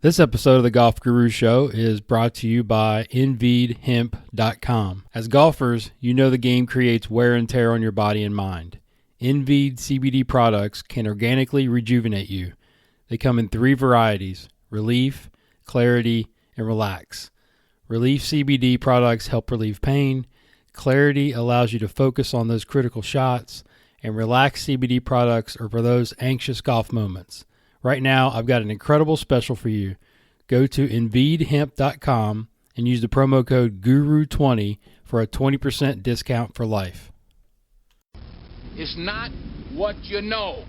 This episode of the Golf Guru Show is brought to you by InVeedHemp.com. As golfers, you know the game creates wear and tear on your body and mind. InVeed CBD products can organically rejuvenate you. They come in 3 varieties: Relief, Clarity, and Relax. Relief CBD products help relieve pain. Clarity allows you to focus on those critical shots. And Relax CBD products are for those anxious golf moments. Right now, I've got an incredible special for you. Go to InVeedHemp.com and use the promo code GURU20 for a 20% discount for life. It's not what you know,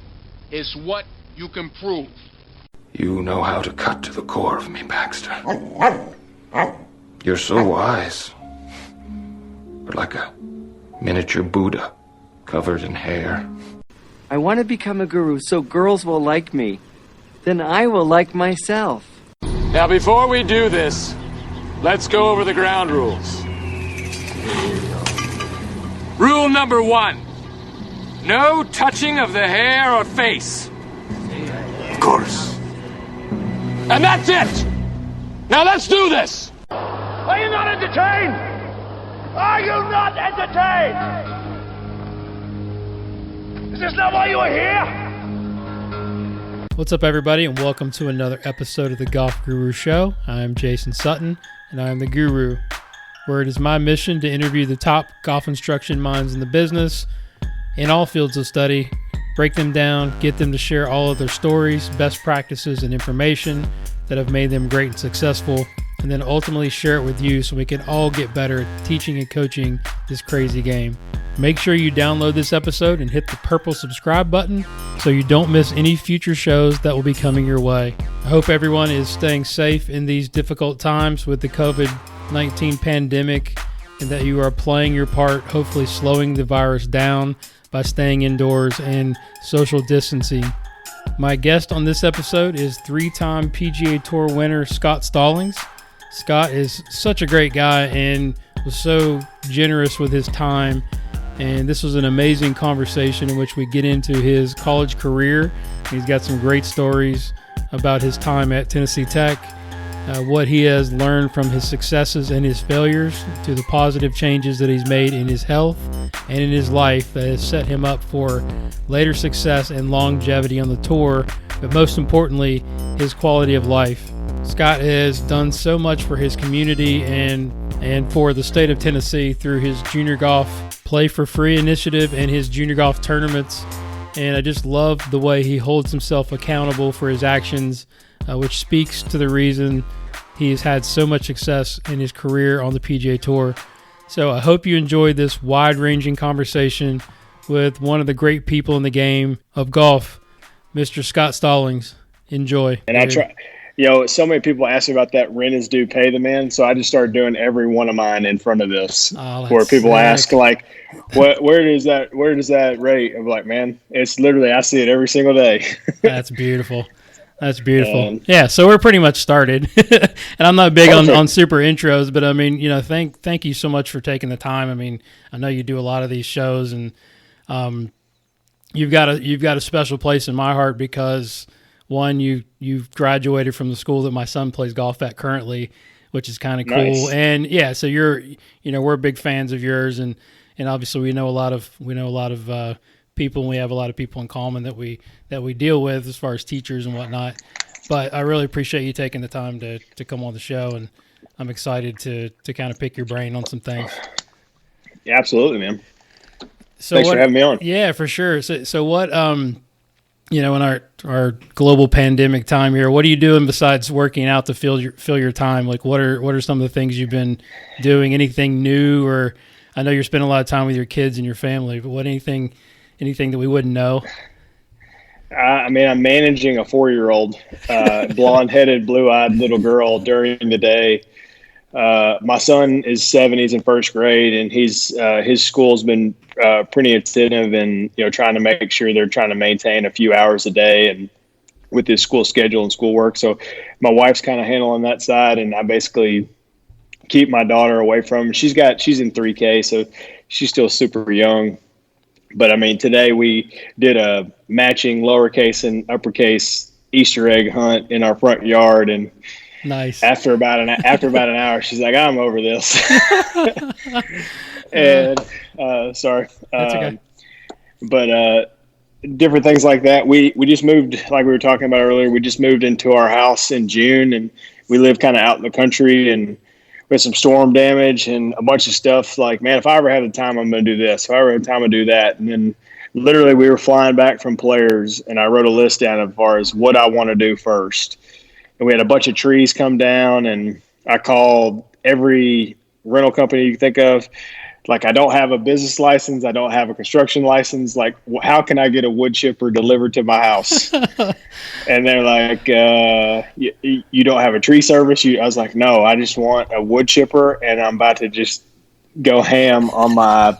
it's what you can prove. You know how to cut to the core of me, Baxter. You're so wise. But like a miniature Buddha covered in hair. I want to become a guru so girls will like me. Then I will like myself. Now, before we do this, let's go over the ground rules. Rule number 1, no touching of the hair or face. Of course. And that's it! Now let's do this! Are you not entertained? Are you not entertained? Is this not why you are here? What's up, everybody, and welcome to another episode of the Golf Guru Show. I'm Jason Sutton, and I am the Guru, where it is my mission to interview the top golf instruction minds in the business in all fields of study, break them down, get them to share all of their stories, best practices, and information that have made them great and successful, and then ultimately share it with you so we can all get better at teaching and coaching this crazy game. Make sure you download this episode and hit the purple subscribe button so you don't miss any future shows that will be coming your way. I hope everyone is staying safe in these difficult times with the COVID-19 pandemic, and that you are playing your part, hopefully slowing the virus down by staying indoors and social distancing. My guest on this episode is 3-time PGA Tour winner Scott Stallings. Scott is such a great guy and was so generous with his time. And this was an amazing conversation in which we get into his college career. He's got some great stories about his time at Tennessee Tech, what he has learned from his successes and his failures, to the positive changes that he's made in his health and in his life that has set him up for later success and longevity on the tour, but most importantly, his quality of life. Scott has done so much for his community and for the state of Tennessee through his junior golf Play for Free initiative and his junior golf tournaments. And I just love the way he holds himself accountable for his actions, which speaks to the reason he's had so much success in his career on the PGA Tour. So I hope you enjoyed this wide-ranging conversation with one of the great people in the game of golf, Mr. Scott Stallings. Enjoy. And I try. So many people ask me about that rent is due, pay the man. So I just started doing every one of mine in front of this, where people ask like, where does that rate? I'm like, man, it's literally, I see it every single day. That's beautiful. That's beautiful. Yeah. So we're pretty much started, and I'm not big on super intros, but I mean, thank you so much for taking the time. I mean, I know you do a lot of these shows, and you've got a special place in my heart because, one, you've graduated from the school that my son plays golf at currently, which is kind of cool. Nice. And yeah, so we're big fans of yours, and obviously we know a lot of people, and we have a lot of people in common that we deal with as far as teachers and whatnot. But I really appreciate you taking the time to come on the show, and I'm excited to kind of pick your brain on some things. Yeah, absolutely, man. So Thanks for having me on. Yeah, for sure. So what in our global pandemic time here, what are you doing besides working out to fill your time? Like, what are some of the things you've been doing? Anything new? Or I know you're spending a lot of time with your kids and your family, but anything that we wouldn't know? I'm managing a 4-year-old, blonde-headed, blue-eyed little girl during the day. My son is 7; he's in first grade, and his school's been pretty attentive and trying to make sure they're trying to maintain a few hours a day and with his school schedule and schoolwork. So my wife's kind of handling that side, and I basically keep my daughter away from him. She's in 3K, so she's still super young. But today we did a matching lowercase and uppercase Easter egg hunt in our front yard. And Nice. after about an hour, she's like, "I'm over this." And sorry, That's okay. but different things like that. We just moved, like we were talking about earlier. We just moved into our house in June, and we live kind of out in the country, and with some storm damage and a bunch of stuff. Like, man, if I ever have the time, I'm going to do this. If I ever have time, I'll do that. And then literally we were flying back from Players, and I wrote a list down as far as what I want to do first. And we had a bunch of trees come down, and I called every rental company you can think of. Like, I don't have a business license. I don't have a construction license. Like, how can I get a wood chipper delivered to my house? And they're like, you don't have a tree service? I was like, no, I just want a wood chipper, and I'm about to just go ham on my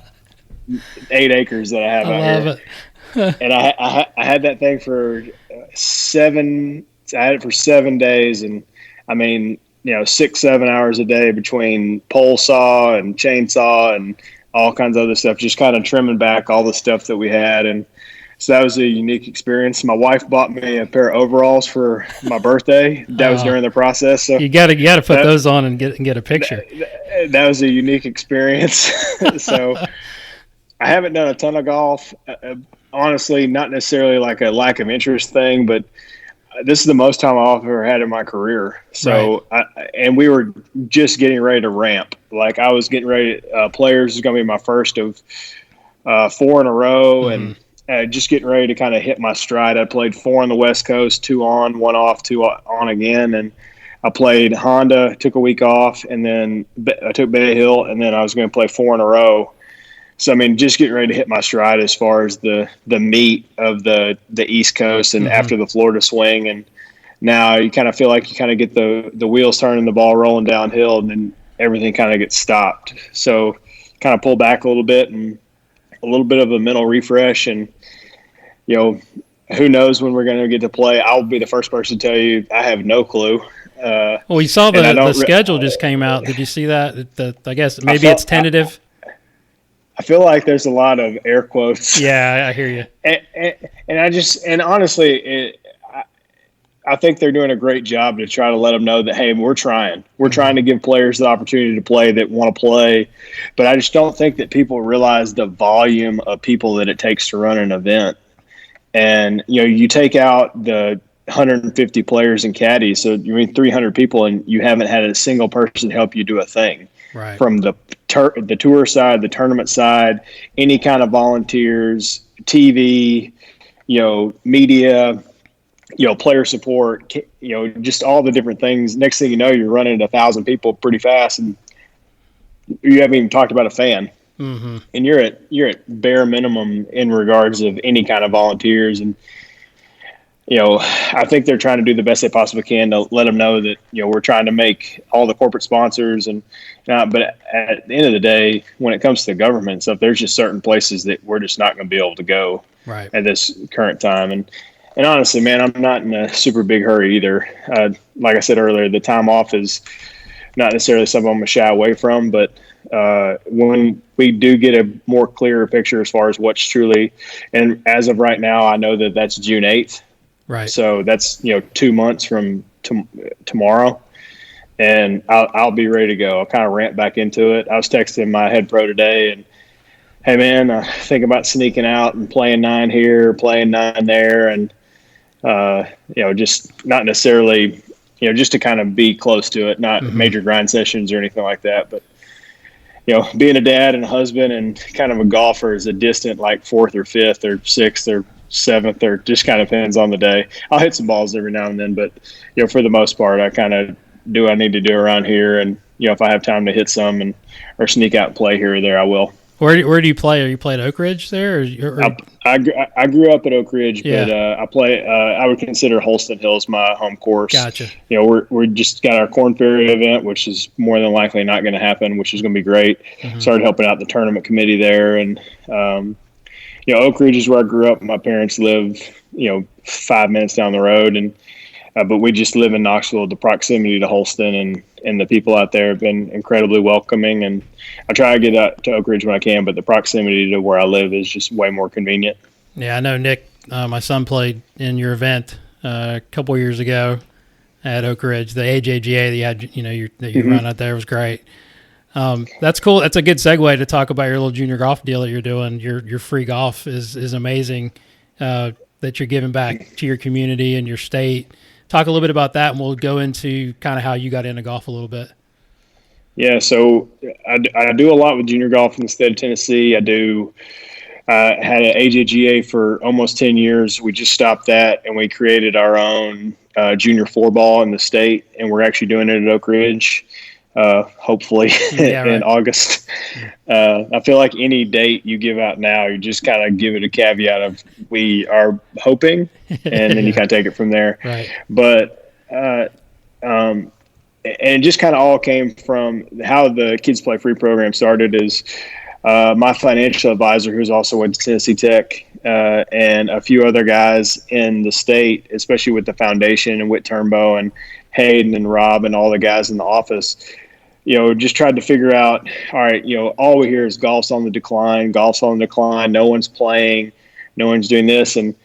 8 acres that I have out here. Love it. And I had that thing for 7 – I had it for 7 days, and I mean, 6-7 hours a day between pole saw and chainsaw and all kinds of other stuff, just kind of trimming back all the stuff that we had. And so that was a unique experience. My wife bought me a pair of overalls for my birthday. That was during the process. So you gotta put those on and get a picture. That was a unique experience. So I haven't done a ton of golf. Honestly, not necessarily like a lack of interest thing, but this is the most time I've ever had in my career. So, right. And we were just getting ready to ramp. Like, I was getting ready. Players is going to be my first of 4 in a row, and just getting ready to kind of hit my stride. I played 4 on the West Coast, 2 on, 1 off, 2 on again, and I played Honda, took a week off, and then I took Bay Hill, and then I was going to play 4 in a row. So, I mean, just getting ready to hit my stride as far as the meat of the East Coast and after the Florida swing. And now you kind of feel like you kind of get the wheels turning, the ball rolling downhill, and then everything kind of gets stopped. So kind of pull back a little bit and a little bit of a mental refresh. And, who knows when we're going to get to play. I'll be the first person to tell you I have no clue. Well, you saw the schedule just came out. Did you see that? I guess maybe it's tentative. I feel like there's a lot of air quotes. Yeah, I hear you. And honestly, I think they're doing a great job to try to let them know that, hey, we're trying. We're trying to give players the opportunity to play that want to play. But I just don't think that people realize the volume of people that it takes to run an event. And, you take out the 150 players and caddies, so you mean 300 people, and you haven't had a single person help you do a thing. Right. From the tour side, the tournament side, any kind of volunteers, TV, media, player support, just all the different things. Next thing you know, you're running 1,000 people pretty fast, and you haven't even talked about a fan. Mm-hmm. And you're at bare minimum in regards of any kind of volunteers. And I think they're trying to do the best they possibly can to let them know that, we're trying to make all the corporate sponsors but at the end of the day, when it comes to the government and stuff, there's just certain places that we're just not going to be able to go at this current time. And honestly, man, I'm not in a super big hurry either. Like I said earlier, the time off is not necessarily something I'm going to shy away from, but when we do get a more clearer picture as far as what's truly, and as of right now, I know that that's June 8th. Right. So that's 2 months from tomorrow, and I'll be ready to go. I'll kind of ramp back into it. I was texting my head pro today, and hey man, I think about sneaking out and playing 9 here, playing 9 there, and just not necessarily just to kind of be close to it, not major grind sessions or anything like that, but being a dad and a husband and kind of a golfer is a distant like 4th or 5th or 6th or 7th, or just kind of depends on the day. I'll hit some balls every now and then, but for the most part, I kind of do what I need to do around here, and if I have time to hit some or sneak out and play here or there, I will. Where do you play? Are you playing Oak Ridge there? I grew up at Oak Ridge, yeah. But I play. I would consider Holston Hills my home course. Gotcha. We just got our Corn Ferry event, which is more than likely not going to happen, which is going to be great. Started helping out the tournament committee there, and Oak Ridge is where I grew up. My parents live 5 minutes down the road, and but we just live in Knoxville. The proximity to Holston and the people out there have been incredibly welcoming, and I try to get out to Oak Ridge when I can, but the proximity to where I live is just way more convenient. Yeah, I know Nick, my son, played in your event a couple years ago at Oak Ridge. The AJGA that you had, that you run out there was great. That's cool. That's a good segue to talk about your little junior golf deal that you're doing. Your free golf is amazing. That you're giving back to your community and your state. Talk a little bit about that, and we'll go into kind of how you got into golf a little bit. Yeah, so I do a lot with junior golf in the state of Tennessee. I had an AJGA for almost 10 years. We just stopped that, and we created our own junior four ball in the state, and we're actually doing it at Oak Ridge, hopefully in August. I feel like any date you give out now, you just kind of give it a caveat of we are hoping, and then you kind of take it from there. Right. But and it just kind of all came from how the Kids Play Free program started is my financial advisor, who's also went to Tennessee Tech, and a few other guys in the state, especially with the foundation and Whit Turnbow and Hayden and Rob and all the guys in the office, just tried to figure out, all right, all we hear is golf's on the decline, no one's playing, no one's doing this. And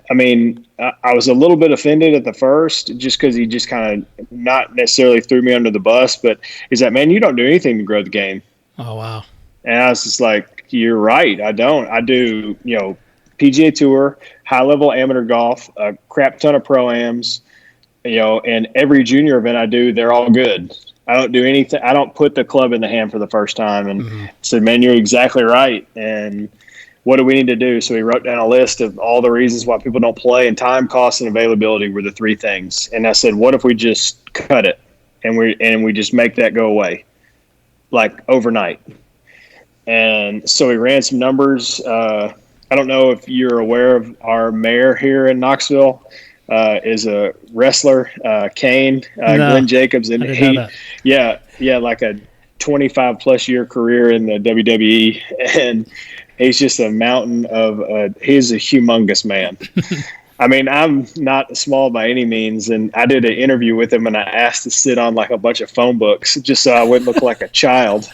I mean, I was a little bit offended at the first just because he just kind of not necessarily threw me under the bus, but he's like, man, you don't do anything to grow the game. Oh, wow. And I was just like, you're right. I don't. I do, PGA Tour, high-level amateur golf, a crap ton of pro-ams, and every junior event I do, they're all good. I don't do anything. I don't put the club in the hand for the first time. And said, man, you're exactly right. And what do we need to do? So he wrote down a list of all the reasons why people don't play, and time, cost, and availability were the three things. And I said, what if we just cut it and we just make that go away, like overnight? And so we ran some numbers. I don't know if you're aware of our mayor here in Knoxville is a wrestler, Kane, Glenn Jacobs, and like a 25 plus year career in the WWE, and he's just a mountain of he's a humongous man. I mean, I'm not small by any means, and I did an interview with him, and I asked to sit on like a bunch of phone books just so I wouldn't look like a child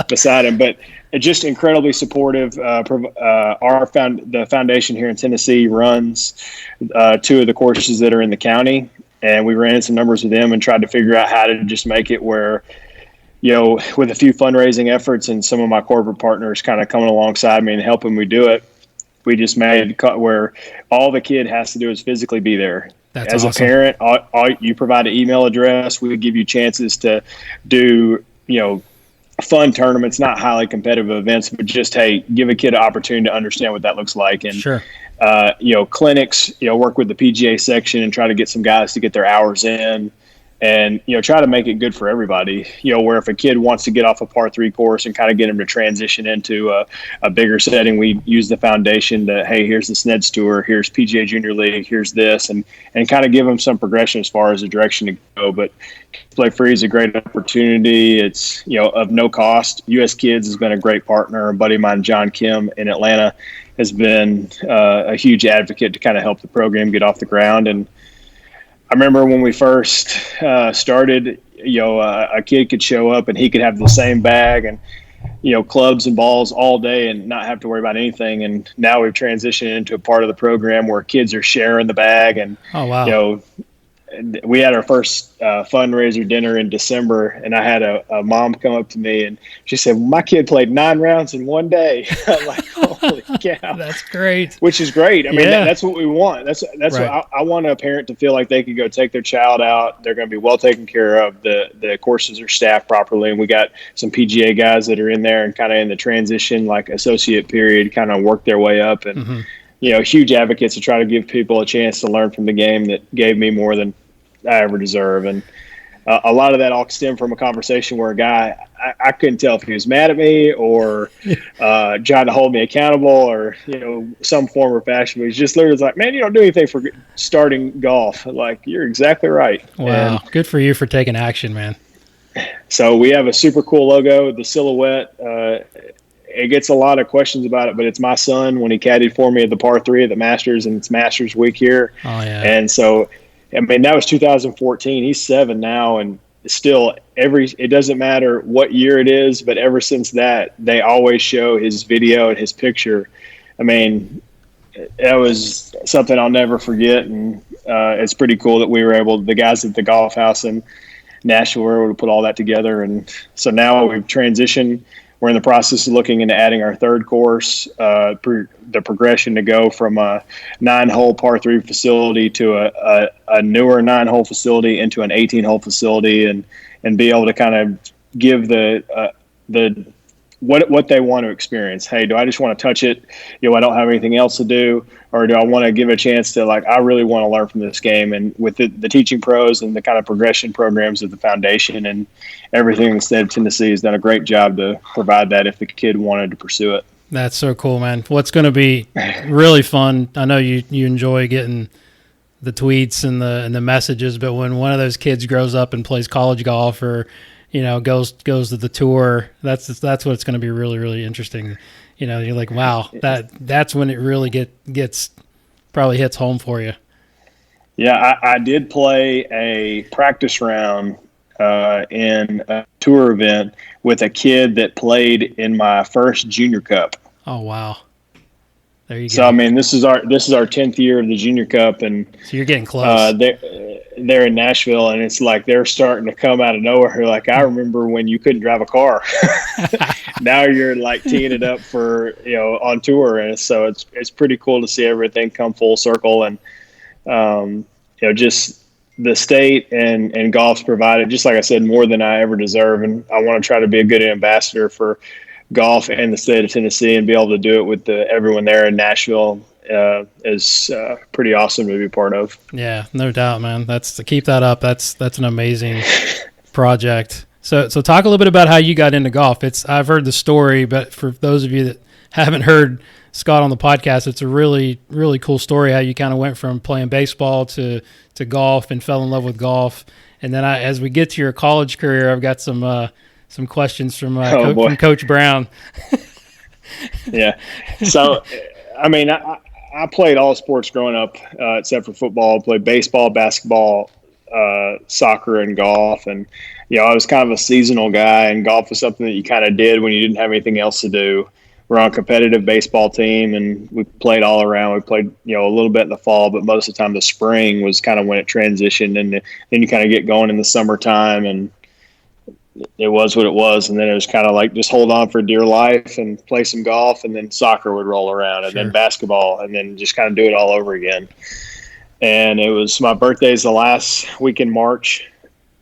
beside him. But just incredibly supportive. The foundation here in Tennessee runs two of the courses that are in the county, and we ran some numbers with them and tried to figure out how to just make it where, with a few fundraising efforts and some of my corporate partners kind of coming alongside me and helping me do it, we just made it where all the kid has to do is physically be there. That's As awesome. a parent, all you provide an email address. We would give you chances to do, fun tournaments, not highly competitive events, but just, hey, give a kid an opportunity to understand what that looks like. And, Sure. Clinics, work with the PGA section and try to get some guys to get their hours in. And, try to make it good for everybody, where if a kid wants to get off a par 3 course and kind of get him to transition into a bigger setting, we use the foundation to, hey, here's the SNEDS Tour, here's PGA Junior League, here's this, and kind of give them some progression as far as the direction to go. But Play Free is a great opportunity. It's, of no cost. U.S. Kids has been a great partner. A buddy of mine, John Kim in Atlanta, has been a huge advocate to kind of help the program get off the ground. And I remember when we first started, a kid could show up and he could have the same bag and, clubs and balls all day and not have to worry about anything. And now we've transitioned into a part of the program where kids are sharing the bag. And, oh, wow. We had our first fundraiser dinner in December, and I had a mom come up to me and she said, my kid played 9 rounds in one day. I'm like, holy cow. That's great. Which is great. I mean, that's what we want. That's right. what I want a parent to feel like they can go take their child out. They're going to be well taken care of. The courses are staffed properly, and we got some PGA guys that are in there and kind of in the transition, like associate period, kind of work their way up. And, huge advocates to try to give people a chance to learn from the game that gave me more than I ever deserve. And a lot of that all stemmed from a conversation where a guy, I couldn't tell if he was mad at me or trying to hold me accountable or, some form or fashion. But he's just literally like, man, you don't do anything for starting golf. Like, you're exactly right. Wow. And good for you for taking action, man. So we have a super cool logo, the silhouette. It gets a lot of questions about it, but it's my son when he caddied for me at the par 3 at the Masters, and it's Masters week here. Oh, yeah. And so, I mean, that was 2014. He's 7 now, and still it doesn't matter what year it is, but ever since that, they always show his video and his picture. I mean, it was something I'll never forget. And it's pretty cool that the guys at the golf house in Nashville were able to put all that together. And so now we've transitioned. We're in the process of looking into adding our third course, the progression to go from a 9-hole par 3 facility to a newer 9-hole facility into an 18-hole facility, and be able to kind of give what they want to experience. Hey, do I just want to touch it? I don't have anything else to do, or do I want to give a chance to, like, I really want to learn from this game? And with the teaching pros and the kind of progression programs of the foundation and everything, the state of Tennessee has done a great job to provide that if the kid wanted to pursue it. That's so cool, man. What's going to be really fun, I know you enjoy getting the tweets and the messages, but when one of those kids grows up and plays college golf or goes to the tour, that's what it's going to be really, really interesting. You're like, wow, that's when it really gets probably hits home for you. Yeah, I did play a practice round in a tour event with a kid that played in my first junior cup. Oh, wow. There you go. So, I mean, this is our 10th year of the junior cup, and so you're getting close. They're in Nashville, and it's like they're starting to come out of nowhere. Like, I remember when you couldn't drive a car. Now you're like teeing it up for on tour, and so it's pretty cool to see everything come full circle, and just the state and golf's provided, just like I said, more than I ever deserve, and I want to try to be a good ambassador for golf and the state of Tennessee, and be able to do it with everyone there in Nashville is pretty awesome to be part of. Yeah, no doubt, man. Keep that up. That's an amazing project. So talk a little bit about how you got into golf. I've heard the story, but for those of you that haven't heard Scott on the podcast, it's a really, really cool story how you kind of went from playing baseball to golf and fell in love with golf. And then as we get to your college career, I've got some questions from Coach Brown. Yeah. So, I mean, I played all sports growing up except for football. I played baseball, basketball, soccer, and golf. And, I was kind of a seasonal guy, and golf was something that you kind of did when you didn't have anything else to do. We're on a competitive baseball team, and we played all around. We played, a little bit in the fall, but most of the time the spring was kind of when it transitioned. And then you kind of get going in the summertime, and it was what it was. And then it was kind of like just hold on for dear life and play some golf, and then soccer would roll around, and then basketball, and then just kind of do it all over again. And it was my birthday's the last week in March,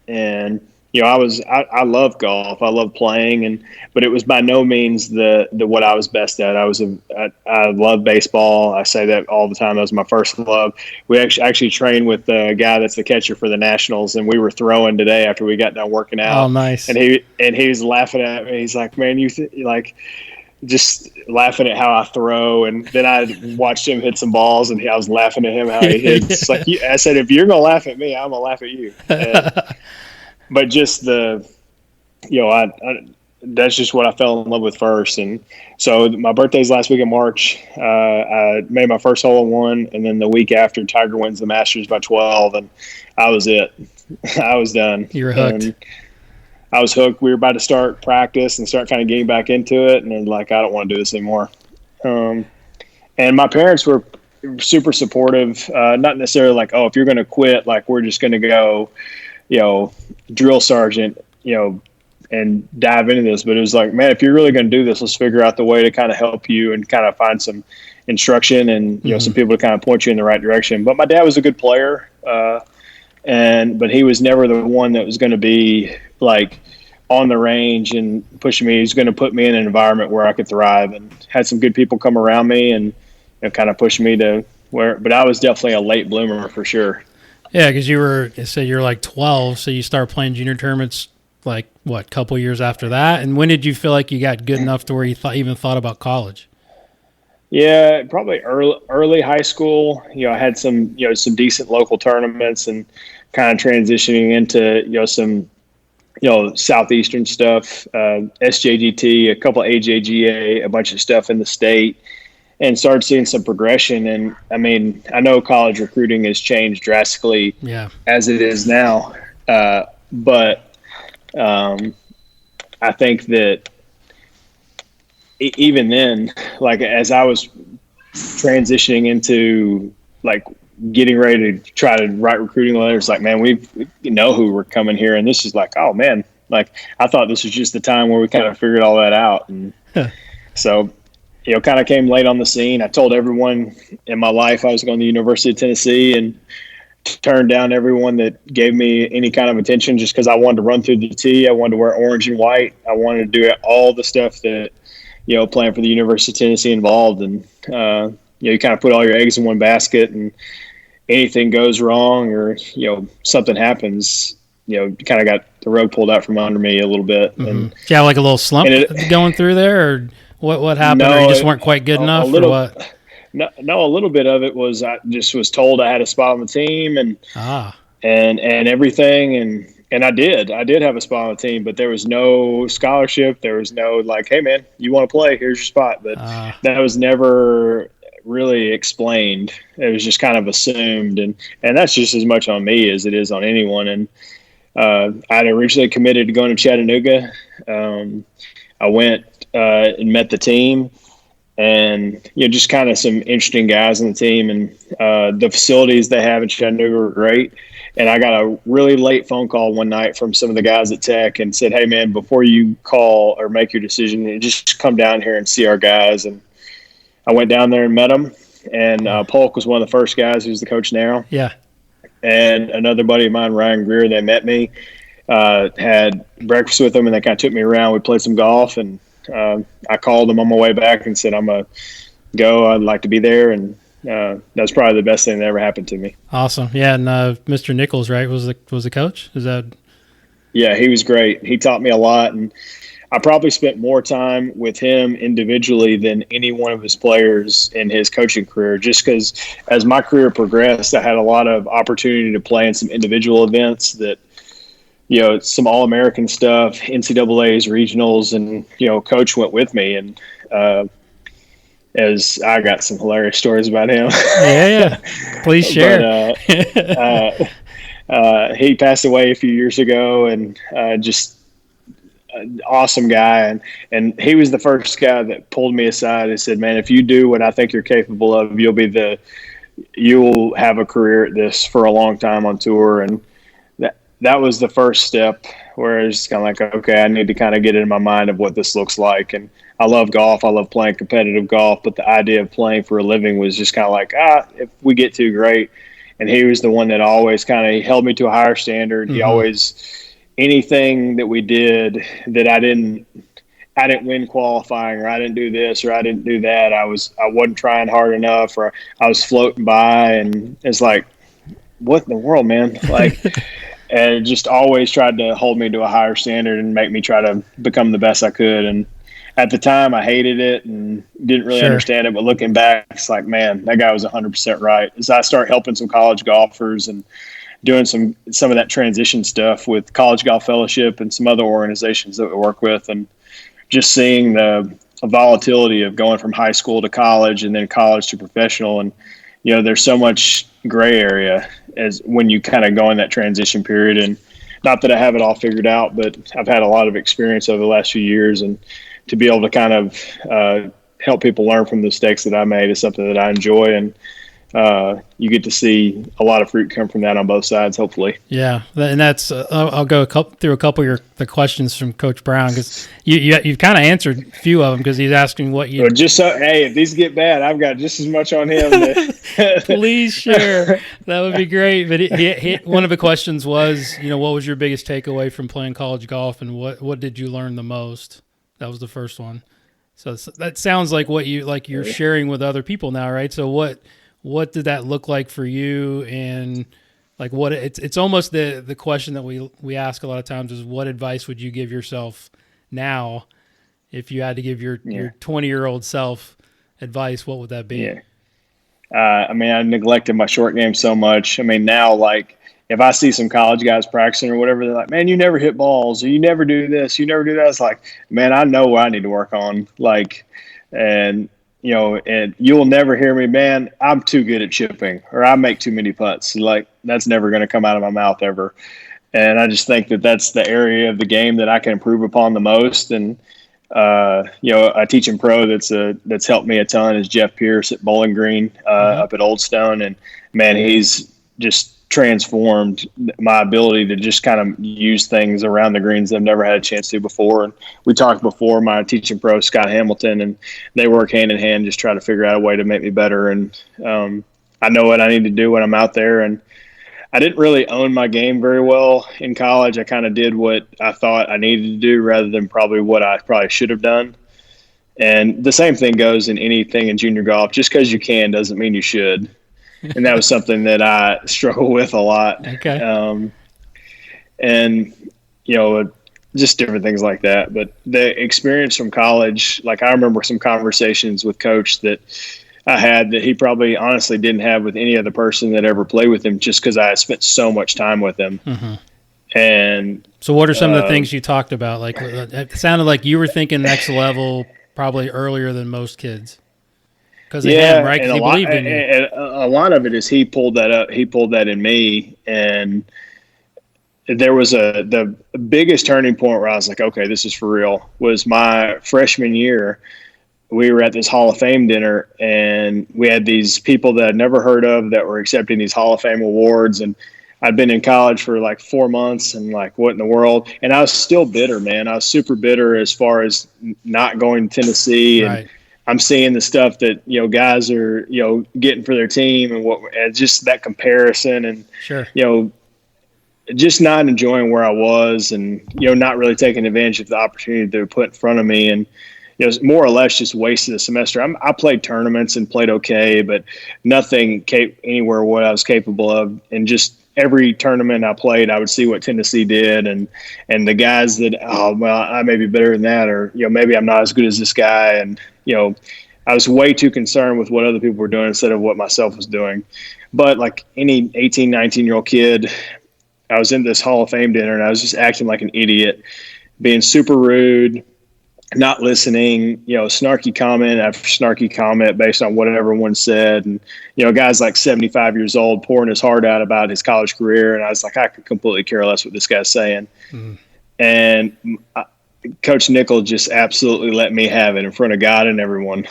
and I love golf. I love playing, but it was by no means the what I was best at. I love baseball. I say that all the time. That was my first love. We actually trained with the guy that's the catcher for the Nationals, and we were throwing today after we got done working out. Oh, nice. And he was laughing at me. He's like, "Man, just laughing at how I throw." And then I watched him hit some balls, and I was laughing at him how he hits. Like I said, if you're gonna laugh at me, I'm gonna laugh at you. But just that's just what I fell in love with first. And so my birthday's last week in March. I made my first hole in one, and then the week after, Tiger wins the Masters by 12, and I was it. I was done. You were hooked. And I was hooked. We were about to start practice and start kind of getting back into it, and then I don't want to do this anymore. And my parents were super supportive. Not necessarily like, oh, if you're going to quit, like we're just going to go, drill sergeant, and dive into this. But it was like, man, if you're really going to do this, let's figure out the way to kind of help you and kind of find some instruction and, some people to kind of point you in the right direction. But my dad was a good player. But he was never the one that was going to be like on the range and pushing me. He's going to put me in an environment where I could thrive, and had some good people come around me and kind of push me to where, but I was definitely a late bloomer for sure. Yeah, because you're like 12, so you start playing junior tournaments like what, couple years after that. And when did you feel like you got good enough to where you even thought about college? Yeah, probably early high school. I had some some decent local tournaments, and kind of transitioning into some southeastern stuff, SJGT, a couple AJGA, a bunch of stuff in the state. And started seeing some progression. And I mean, I know college recruiting has changed drastically as it is now. But I think that even then, like as I was transitioning into like getting ready to try to write recruiting letters, like, man, we know who we're coming here. And this is like, oh man, like I thought this was just the time where we kind of figured all that out. And so, kind of came late on the scene. I told everyone in my life I was going to the University of Tennessee, and turned down everyone that gave me any kind of attention just because I wanted to run through the T. I wanted to wear orange and white. I wanted to do all the stuff that, playing for the University of Tennessee involved. And, you kind of put all your eggs in one basket, and anything goes wrong or, something happens, kind of got the rug pulled out from under me a little bit. Mm-hmm. And did you have like a little slump going through there, or what happened? No, or you just weren't quite good enough, or what? No, a little bit of it was I just was told I had a spot on the team and everything, and I did have a spot on the team, but there was no scholarship. There was no like, hey man, you want to play? Here's your spot. But that was never really explained. It was just kind of assumed, and that's just as much on me as it is on anyone. And I'd originally committed to going to Chattanooga. I went and met the team. And, just kind of some interesting guys on the team, and the facilities they have in Chattanooga are great. And I got a really late phone call one night from some of the guys at Tech and said, hey, man, before you call or make your decision, just come down here and see our guys. And I went down there and met them. And Polk was one of the first guys who's the coach now. Yeah. And another buddy of mine, Ryan Greer, they met me, had breakfast with them, and they kind of took me around. We played some golf, and I called them on my way back and said, I'm going to go. I'd like to be there. And that's probably the best thing that ever happened to me. Awesome. Yeah. And Mr. Nichols, right, was the coach? Is that? Yeah, he was great. He taught me a lot. And I probably spent more time with him individually than any one of his players in his coaching career, just because as my career progressed, I had a lot of opportunity to play in some individual events that, some All-American stuff, NCAAs, regionals, and, Coach went with me. And as I got some hilarious stories about him. Yeah. Please share. But, he passed away a few years ago, and just an awesome guy. And he was the first guy that pulled me aside and said, man, if you do what I think you're capable of, you'll have a career at this for a long time on tour. And that was the first step where it's kind of like, okay, I need to kind of get in my mind of what this looks like. And I love golf. I love playing competitive golf, but the idea of playing for a living was just kind of like, if we get to, great. And he was the one that always kind of held me to a higher standard. Mm-hmm. He always, anything that we did that I didn't win qualifying, or I didn't do this, or I didn't do that, I wasn't trying hard enough, or I was floating by, and it's like, what in the world, man? Like, and just always tried to hold me to a higher standard and make me try to become the best I could. And at the time, I hated it and didn't really understand it. But looking back, it's like, man, that guy was 100% right. As I start helping some college golfers and doing some of that transition stuff with College Golf Fellowship and some other organizations that we work with, and just seeing the volatility of going from high school to college and then college to professional. And, there's so much gray area as when you kind of go in that transition period. And not that I have it all figured out, but I've had a lot of experience over the last few years, and to be able to kind of help people learn from the mistakes that I made is something that I enjoy. And you get to see a lot of fruit come from that on both sides, hopefully. Yeah, and that's I'll go through a couple of the questions from Coach Brown, because you've kind of answered a few of them, because he's asking what you. Well, just so, hey, if these get bad, I've got just as much on him. Please share. That would be great. But one of the questions was, what was your biggest takeaway from playing college golf, and what did you learn the most? That was the first one. So that sounds like what you're sharing with other people now, right? So what did that look like for you? And like it's almost the question that we ask a lot of times is, what advice would you give yourself now if you had to give your 20-year-old self advice? What would that be? Yeah. I neglected my short game so much. Now, like, if I see some college guys practicing or whatever, they're like, man, you never hit balls, or you never do this, you never do that. It's like, man, I know what I need to work on. Like, and you'll never hear me, man, I'm too good at chipping, or I make too many putts. Like, that's never going to come out of my mouth ever. And I just think that that's the area of the game that I can improve upon the most. And A teaching pro that's helped me a ton is Jeff Pierce at Bowling Green up at Old Stone, and man, he's just transformed my ability to just kind of use things around the greens that I've never had a chance to before. And we talked before, my teaching pro, Scott Hamilton, and they work hand in hand, just try to figure out a way to make me better. And I know what I need to do when I'm out there. And I didn't really own my game very well in college. I kind of did what I thought I needed to do rather than probably what I probably should have done. And the same thing goes in anything in junior golf. Just because you can doesn't mean you should. And that was something that I struggle with a lot. Okay. And, just different things like that. But the experience from college, like I remember some conversations with Coach that I had that he probably honestly didn't have with any other person that ever played with him, just because I spent so much time with him. Mm-hmm. And so what are some of the things you talked about? Like, it sounded like you were thinking next level probably earlier than most kids. Because him, right? Because he believed in you. And a lot of it is he pulled that up. He pulled that in me, and there was the biggest turning point where I was like, okay, this is for real. Was my freshman year. We were at this Hall of Fame dinner, and we had these people that I'd never heard of that were accepting these Hall of Fame awards. And I'd been in college for like 4 months, and like, what in the world? And I was still bitter, man. I was super bitter as far as not going to Tennessee. Right. And I'm seeing the stuff that, guys are, getting for their team and just that comparison and, sure. Just not enjoying where I was and, not really taking advantage of the opportunity they were put in front of me. And, more or less just wasted a semester. I played tournaments and played okay, but nothing anywhere what I was capable of. And just every tournament I played, I would see what Tennessee did, and the guys that, I may be better than that, or maybe I'm not as good as this guy, and I was way too concerned with what other people were doing instead of what myself was doing. But like any 18, 19-year-old kid, I was in this Hall of Fame dinner, and I was just acting like an idiot, being super rude, not listening, snarky comment after snarky comment based on what everyone said. And, guys like 75 years old pouring his heart out about his college career. And I was like, I could completely care less what this guy's saying. Mm. And Coach Nickel just absolutely let me have it in front of God and everyone.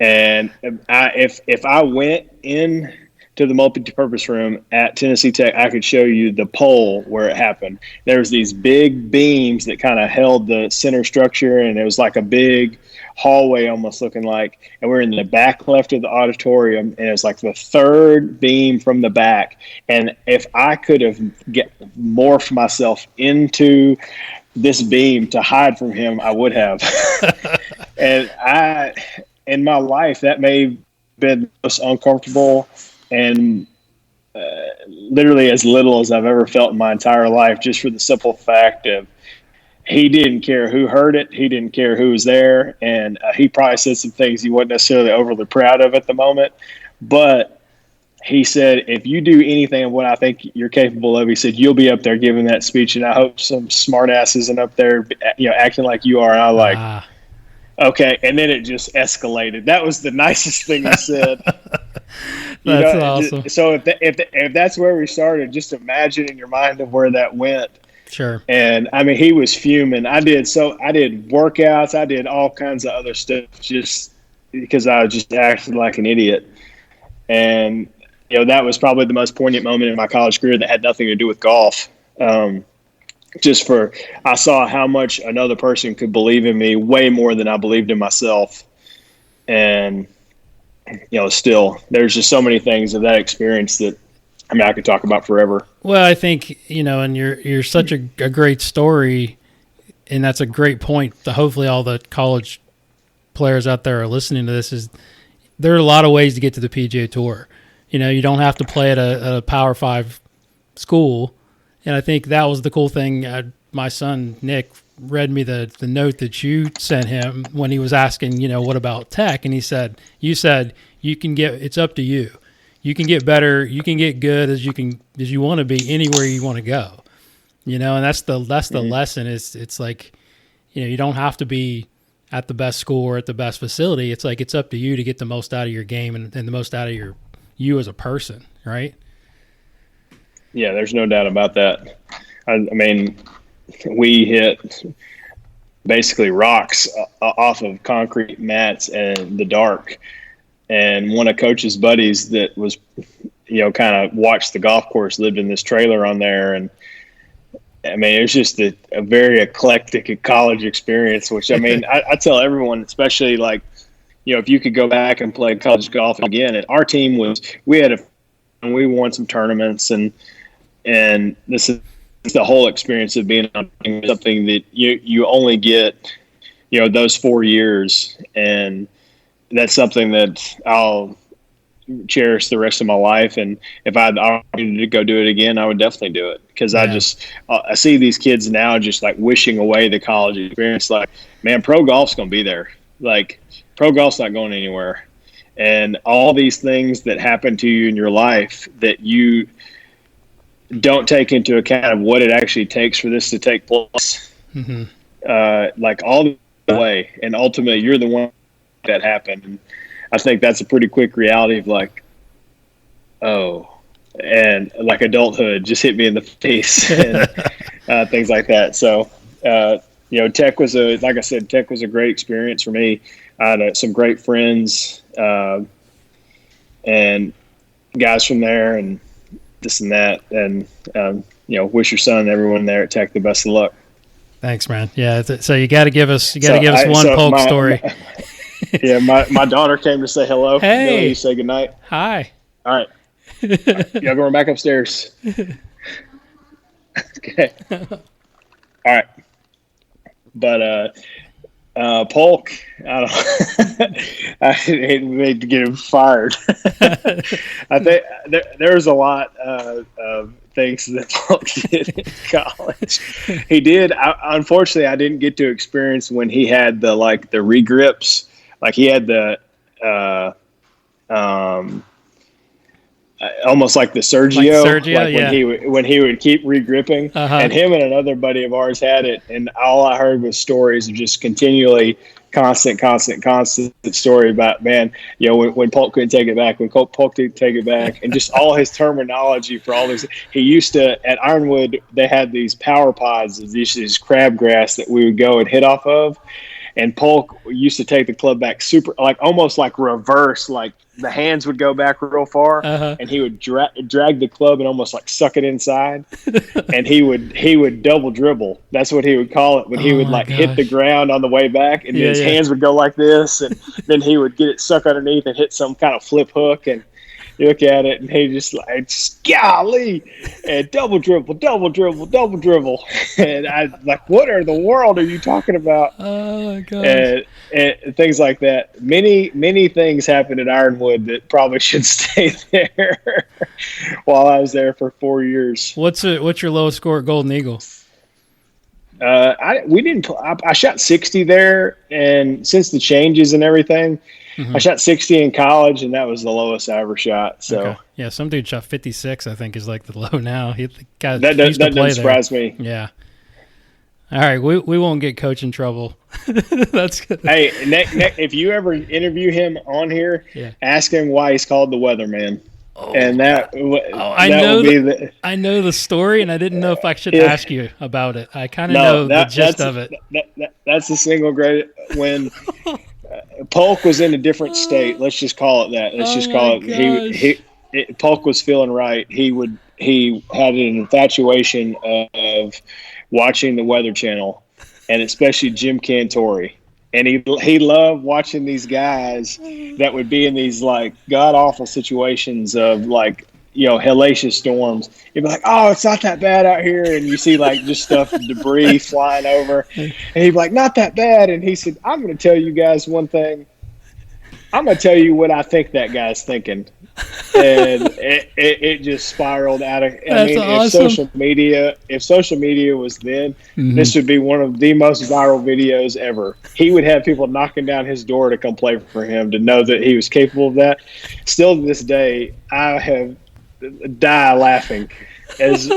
And if I went in to the multi-purpose room at Tennessee Tech, I could show you the pole where it happened. There was these big beams that kind of held the center structure, and it was like a big hallway almost looking like, and we're in the back left of the auditorium, and it was like the third beam from the back. And if I could have morphed myself into this beam to hide from him, I would have. And in my life, that may have been the most uncomfortable and literally as little as I've ever felt in my entire life, just for the simple fact of he didn't care who heard it. He didn't care who was there. And he probably said some things he wasn't necessarily overly proud of at the moment. But he said, if you do anything of what I think you're capable of, he said, you'll be up there giving that speech. And I hope some smart ass isn't up there, acting like you are. And I like, okay. And then it just escalated. That was the nicest thing he said. That's awesome. So if that's where we started, just imagine in your mind of where that went. Sure. And I mean, he was fuming. I did workouts. I did all kinds of other stuff just because I was just acting like an idiot. And, that was probably the most poignant moment in my college career that had nothing to do with golf. I saw how much another person could believe in me way more than I believed in myself. And, still, there's just so many things of that experience that, I could talk about forever. Well, I think, and you're such a great story, and that's a great point to hopefully all the college players out there are listening to this, is there are a lot of ways to get to the PGA Tour. You don't have to play at a Power 5 school, and I think that was the cool thing. My son, Nick, read me the note that you sent him when he was asking, what about tech? And he said, you said, it's up to you. You can get better. You can get good as you want to be anywhere you want to go, and that's the lesson is it's like, you don't have to be at the best school or at the best facility. It's like, it's up to you to get the most out of your game and the most out of you as a person. Right. Yeah. There's no doubt about that. I mean, we hit basically rocks off of concrete mats in the dark. And one of Coach's buddies that was, kind of watched the golf course lived in this trailer on there. And I mean, it was just a very eclectic college experience, which I mean, I tell everyone, especially like, if you could go back and play college golf again, and our team we won some tournaments, and this is the whole experience of being on something that you only get, those 4 years. And that's something that I'll cherish the rest of my life. And if I had the opportunity to go do it again, I would definitely do it. Cause I see these kids now just like wishing away the college experience. Like, man, pro golf's going to be there. Like, pro golf's not going anywhere. And all these things that happen to you in your life that you don't take into account of what it actually takes for this to take place. Like all the way. And ultimately you're the one that happened. And I think that's a pretty quick reality of like, oh, and like adulthood just hit me in the face and things like that. So, Tech was a great experience for me. I had some great friends and guys from there and this and that. And, wish your son and everyone there at Tech the best of luck. Thanks, man. Yeah. So you got to give us one Polk story. My daughter came to say hello. Hey. You say goodnight. Hi. All right. Y'all going back upstairs. Okay. All right. But Polk, I don't I hate to get him fired. I think there was a lot of things that Polk did in college. He did. Unfortunately, I didn't get to experience when he had the regrips. Like he had the almost like the Sergio, when he would keep regripping, and him and another buddy of ours had it, and all I heard was stories of just continually constant story about, man, when Polk couldn't take it back, and just all his terminology for all this. He used to, at Ironwood, they had these power pods, these crabgrass that we would go and hit off of. And Polk used to take the club back super, like almost like reverse, like the hands would go back real far, and he would drag the club and almost like suck it inside. And he would double dribble. That's what he would call it when he would hit the ground on the way back, and his hands would go like this, and then he would get it stuck underneath and hit some kind of flip hook. And you look at it, and he just like, golly, and double dribble. And I like, what are the world are you talking about? Oh my gosh. And things like that. Many things happened at Ironwood that probably should stay there while I was there for 4 years. What's your lowest score at Golden Eagle? I shot 60 there, and since the changes and everything, I shot 60 in college, and that was the lowest I ever shot. So okay. Yeah, some dude shot 56. I think is like the low now. That doesn't surprise me. Yeah. All right, we won't get Coach in trouble. That's good. Hey, if you ever interview him on here, ask him why he's called the Weatherman. And I know the story, and I didn't know if I should ask you about it. I kind of know the gist of it. That's the single great when. Polk was in a different state. Let's just call it that. Let's just call it. Polk was feeling right. He had an infatuation of watching the Weather Channel, and especially Jim Cantori. And he loved watching these guys that would be in these like god awful situations of like, hellacious storms. You'd be like, oh, it's not that bad out here. And you see like just stuff, debris flying over. And he'd be like, not that bad. And he said, I'm going to tell you guys one thing. I'm going to tell you what I think that guy's thinking. And it just spiraled out of, awesome. If social media was then, this would be one of the most viral videos ever. He would have people knocking down his door to come play for him, to know that he was capable of that. Still to this day, I have die laughing as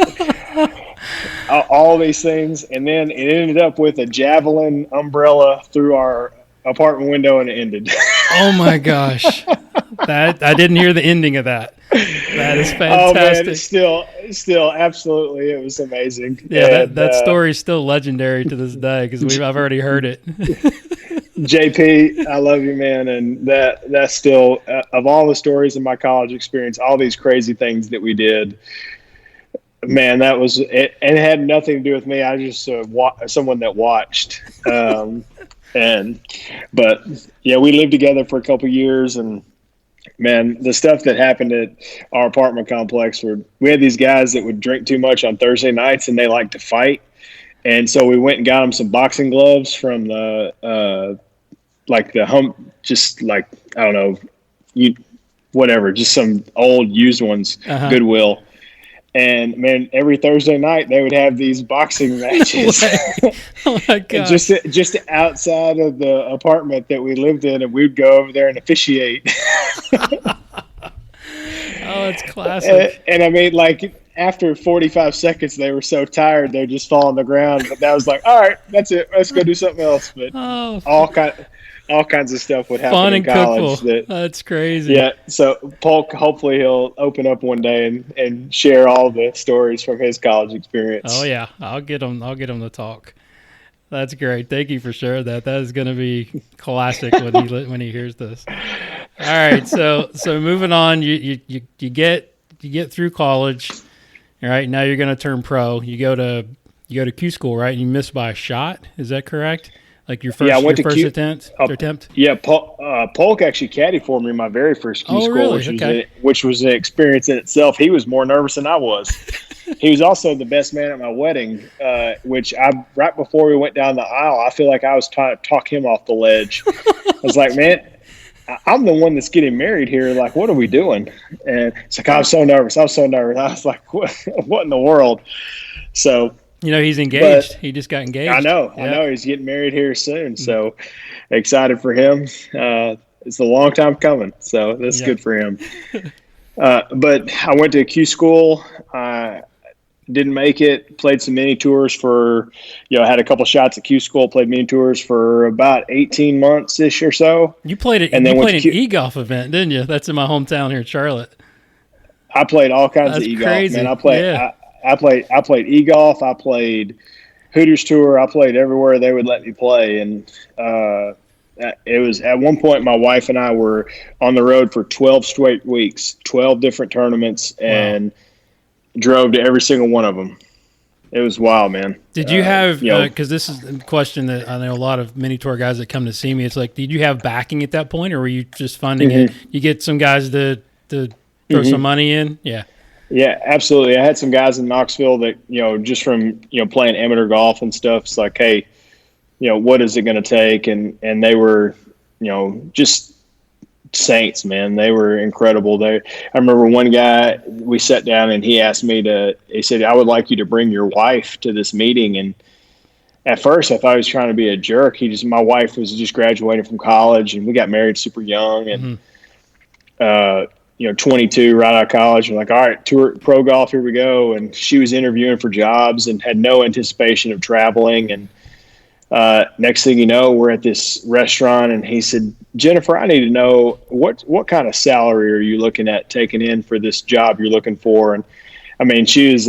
all these things, and then it ended up with a javelin umbrella through our apartment window, and it ended. Oh my gosh, that I didn't hear the ending of that. That is fantastic. Oh man, it's still absolutely, it was amazing. Yeah, And, that story is still legendary to this day because I've already heard it. JP, I love you, man, and that's still of all the stories in my college experience, all these crazy things that we did. Man, that was it, and it had nothing to do with me. I was just someone that watched, but yeah, we lived together for a couple years, and man, the stuff that happened at our apartment complex, where we had these guys that would drink too much on Thursday nights, and they liked to fight, and so we went and got them some boxing gloves from the just like I don't know, whatever, just some old used ones, Goodwill. And man, every Thursday night they would have these boxing matches. Oh my god! just outside of the apartment that we lived in, and we'd go over there and officiate. Oh, it's classic. And I mean, like after 45 seconds, they were so tired they'd just fall on the ground. But that was like, all right, that's it. Let's go do something else. But all kinds of stuff would happen fun in and college. That's crazy. Yeah, so Polk, hopefully he'll open up one day and share all the stories from his college experience. Oh yeah, I'll get him to talk. That's great. Thank you for sharing that. That is going to be classic when he hears this. All right, so moving on, you get through college. All right, now you're going to turn pro. You go to Q school, right? And you missed by a shot. Is that correct? Like your first, attempt? Yeah, Polk actually caddied for me my very first Q school, really? which was an experience in itself. He was more nervous than I was. He was also the best man at my wedding, which right before we went down the aisle, I feel like I was trying to talk him off the ledge. I was like, man, I'm the one that's getting married here. Like, what are we doing? And it's like, I'm so nervous. I was like, what in the world? So, he's engaged. He just got engaged. I know. He's getting married here soon. So excited for him. It's a long time coming. So that's good for him. But I went to Q school. Didn't make it. Played some mini tours for, had a couple shots at Q school. Played mini tours for about 18 months ish or so. You played an e-golf event, didn't you? That's in my hometown here in Charlotte. I played all kinds of e-golf. Crazy. Man, I played e-golf. I played Hooters Tour. I played everywhere they would let me play. And it was at one point my wife and I were on the road for 12 straight weeks, 12 different tournaments, and drove to every single one of them. It was wild, man. Did you have, because this is a question that I know a lot of mini tour guys that come to see me, it's like, did you have backing at that point, or were you just funding it? You get some guys to throw some money in? Yeah. Yeah, absolutely. I had some guys in Knoxville that, just from, playing amateur golf and stuff, it's like, hey, what is it going to take? And they were, just saints, man. They were incredible. I remember one guy, we sat down and he asked me he said, I would like you to bring your wife to this meeting. And at first I thought he was trying to be a jerk. My wife was just graduating from college and we got married super young and, 22 right out of college. We're like, all right, tour pro golf, here we go. And she was interviewing for jobs and had no anticipation of traveling. And next thing you know, we're at this restaurant and he said, Jennifer, I need to know what kind of salary are you looking at taking in for this job you're looking for? And I mean, she was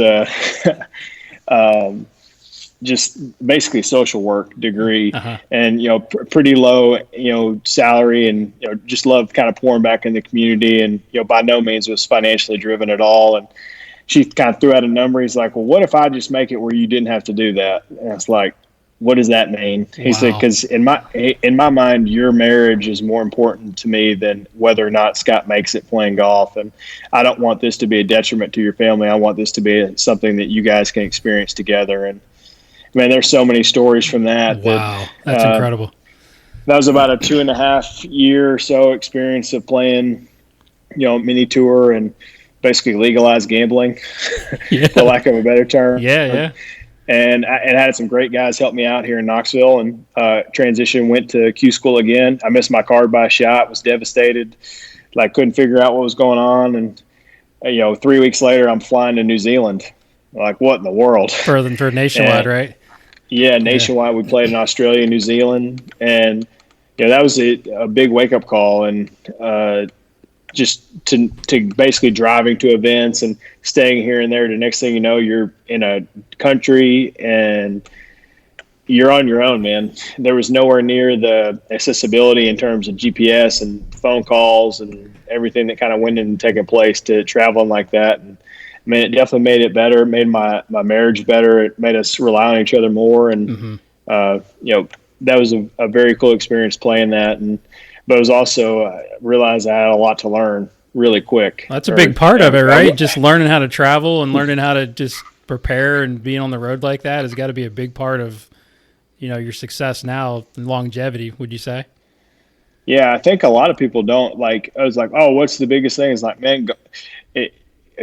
just basically social work degree and, pretty low, salary and, just loved kind of pouring back in the community and, by no means was financially driven at all. And she kind of threw out a number. He's like, well, what if I just make it where you didn't have to do that? And I was like, what does that mean? He said, because in my mind, your marriage is more important to me than whether or not Scott makes it playing golf. And I don't want this to be a detriment to your family. I want this to be something that you guys can experience together. And man, there's so many stories from that. Wow. That's incredible. That was about a 2.5 year or so experience of playing, mini tour and basically legalized gambling, for lack of a better term. Yeah. And I had some great guys help me out here in Knoxville and transition, went to Q school again. I missed my card by a shot, was devastated, couldn't figure out what was going on. And, 3 weeks later, I'm flying to New Zealand. Like, what in the world? For nationwide, right? Yeah, nationwide. We played in Australia, New Zealand. And, that was a big wake-up call. And just to basically driving to events and staying here and there. The next thing you know, you're in a country and you're on your own, man. There was nowhere near the accessibility in terms of GPS and phone calls and everything that kind of went into taking place to traveling like that. And man, it definitely made it better. It made my marriage better. It made us rely on each other more. And, that was a very cool experience playing that. But it was also realized I had a lot to learn really quick. That's a big part of it, right? Just learning how to travel and learning how to just prepare and being on the road like that has got to be a big part of, your success now and longevity, would you say? Yeah, I think a lot of people don't I was like, oh, what's the biggest thing? It's like, man,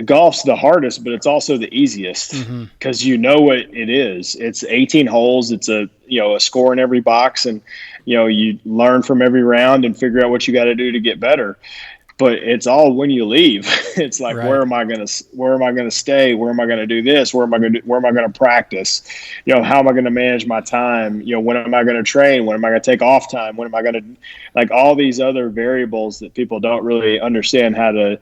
golf's the hardest, but it's also the easiest because what it is. It's 18 holes. It's a score in every box, and you learn from every round and figure out what you got to do to get better. But it's all when you leave. It's like, right. where am I going to stay? Where am I going to do this? Where am I going to practice? How am I going to manage my time? When am I going to train? When am I going to take off time? When am I going to, all these other variables that people don't really understand how to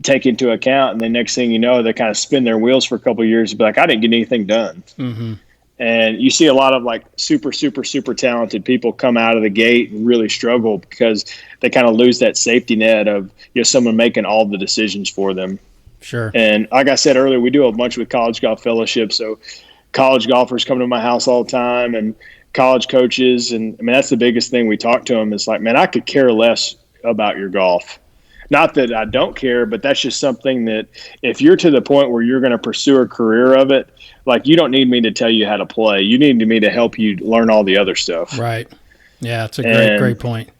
take into account. And the next thing you know, they kind of spin their wheels for a couple of years and be like, I didn't get anything done. Mm-hmm. And you see a lot of super, super, super talented people come out of the gate and really struggle because they kind of lose that safety net of someone making all the decisions for them. Sure. And like I said earlier, we do a bunch with college golf fellowship. So college golfers come to my house all the time and college coaches. And I mean, that's the biggest thing we talk to them. It's like, man, I could care less about your golf. Not that I don't care, but that's just something that if you're to the point where you're going to pursue a career of it, you don't need me to tell you how to play. You need me to help you learn all the other stuff. Right. Yeah, it's a great point.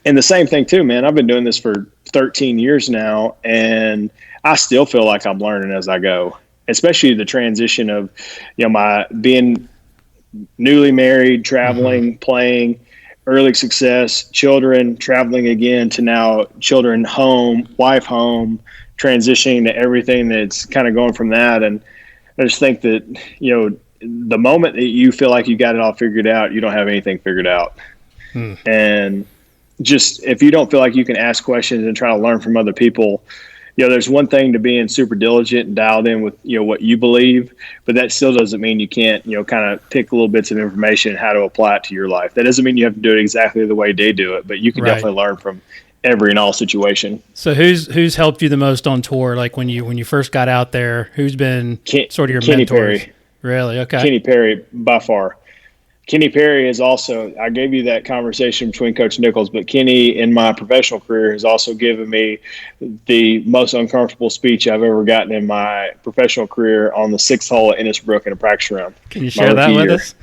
And the same thing too, man. I've been doing this for 13 years now, and I still feel like I'm learning as I go, especially the transition of, my being newly married, traveling, playing, early success, children, traveling again to now children home, wife home, transitioning to everything that's kind of going from that. And I just think that, the moment that you feel like you got it all figured out, you don't have anything figured out. And just if you don't feel like you can ask questions and try to learn from other people, there's one thing to being super diligent and dialed in with, what you believe, but that still doesn't mean you can't, kind of pick little bits of information and how to apply it to your life. That doesn't mean you have to do it exactly the way they do it, but you can definitely learn from every and all situation. So who's helped you the most on tour? Like when you first got out there, who's been sort of your Kenny mentors? Perry. Really? Okay. Kenny Perry by far. Kenny Perry is also, I gave you that conversation between Coach Nichols, but Kenny in my professional career has also given me the most uncomfortable speech I've ever gotten in my professional career on the 6th hole at Innisbrook in a practice round. Can you share that with us?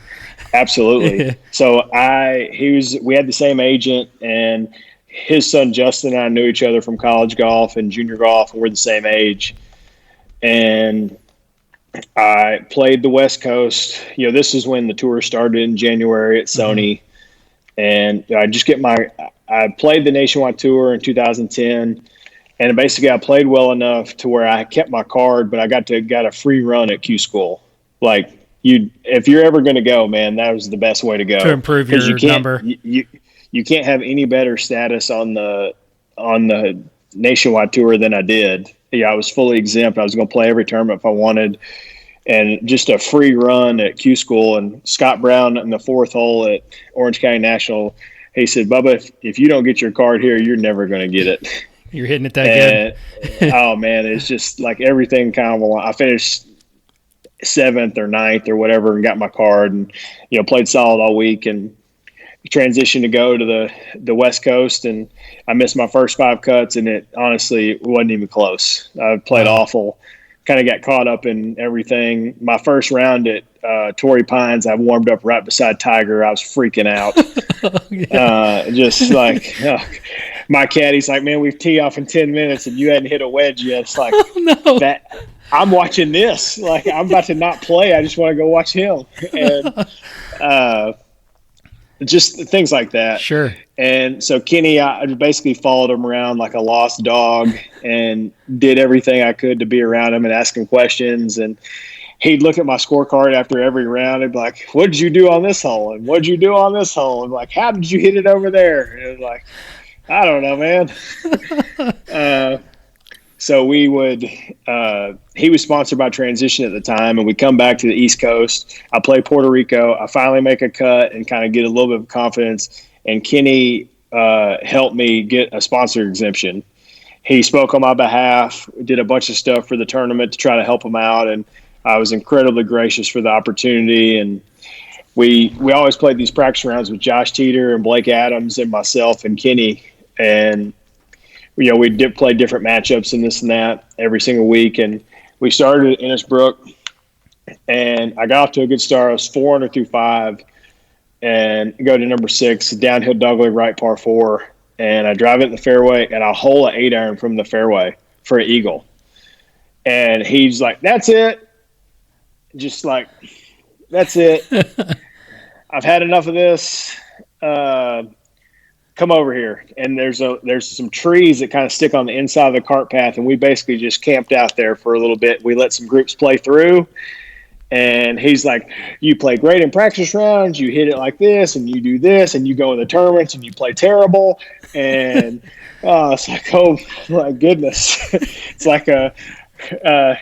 Absolutely. So we had the same agent, and his son Justin and I knew each other from college golf and junior golf, and we're the same age. And I played the West Coast. This is when the tour started in January at Sony. And I played the Nationwide Tour in 2010. And basically I played well enough to where I kept my card, but I got a free run at Q School. If you're ever going to go, man, that was the best way to go. To improve your number. You can't have any better status on the Nationwide Tour than I did. I was fully exempt. I was going to play every tournament if I wanted, and just a free run at Q School. And Scott Brown in the 4th hole at Orange County National, he said, Bubba, if you don't get your card here, you're never going to get it. You're hitting it that good. Oh man, it's just like everything kind of. I finished 7th or 9th or whatever, and got my card, and played solid all week, and transitioned to go to the West Coast, and I missed my first 5 cuts, and it honestly wasn't even close. I played awful, kind of got caught up in everything. My first round at Torrey Pines, I warmed up right beside Tiger. I was freaking out. My caddy's like, man, we've tee off in 10 minutes and you hadn't hit a wedge yet. It's like, that I'm watching this. Like, I'm about to not play. I just want to go watch him. And just things like that. Sure. And so Kenny, I basically followed him around like a lost dog and did everything I could to be around him and ask him questions. And he'd look at my scorecard after every round and be like, what did you do on this hole? And what did you do on this hole? And like, how did you hit it over there? And like, I don't know, man. So we would, he was sponsored by Transition at the time, and we come back to the East Coast. I play Puerto Rico. I finally make a cut and kind of get a little bit of confidence. And Kenny helped me get a sponsor exemption. He spoke on my behalf, did a bunch of stuff for the tournament to try to help him out. And I was incredibly gracious for the opportunity. And we always played these practice rounds with Josh Teeter and Blake Adams and myself and Kenny. And we did play different matchups and this and that every single week. And we started at Innisbrook, and I got off to a good start. I was 4 under through 5, and go to number 6, downhill dogleg right par 4. And I drive it in the fairway, and I hole an 8-iron from the fairway for an eagle. And he's like, "That's it." Just like, "That's it. I've had enough of this. Come over here." And there's some trees that kind of stick on the inside of the cart path, and we basically just camped out there for a little bit. We let some groups play through, and he's like, "You play great in practice rounds, you hit it like this, and you do this, and you go in the tournaments and you play terrible." And it's like, oh my goodness. It's like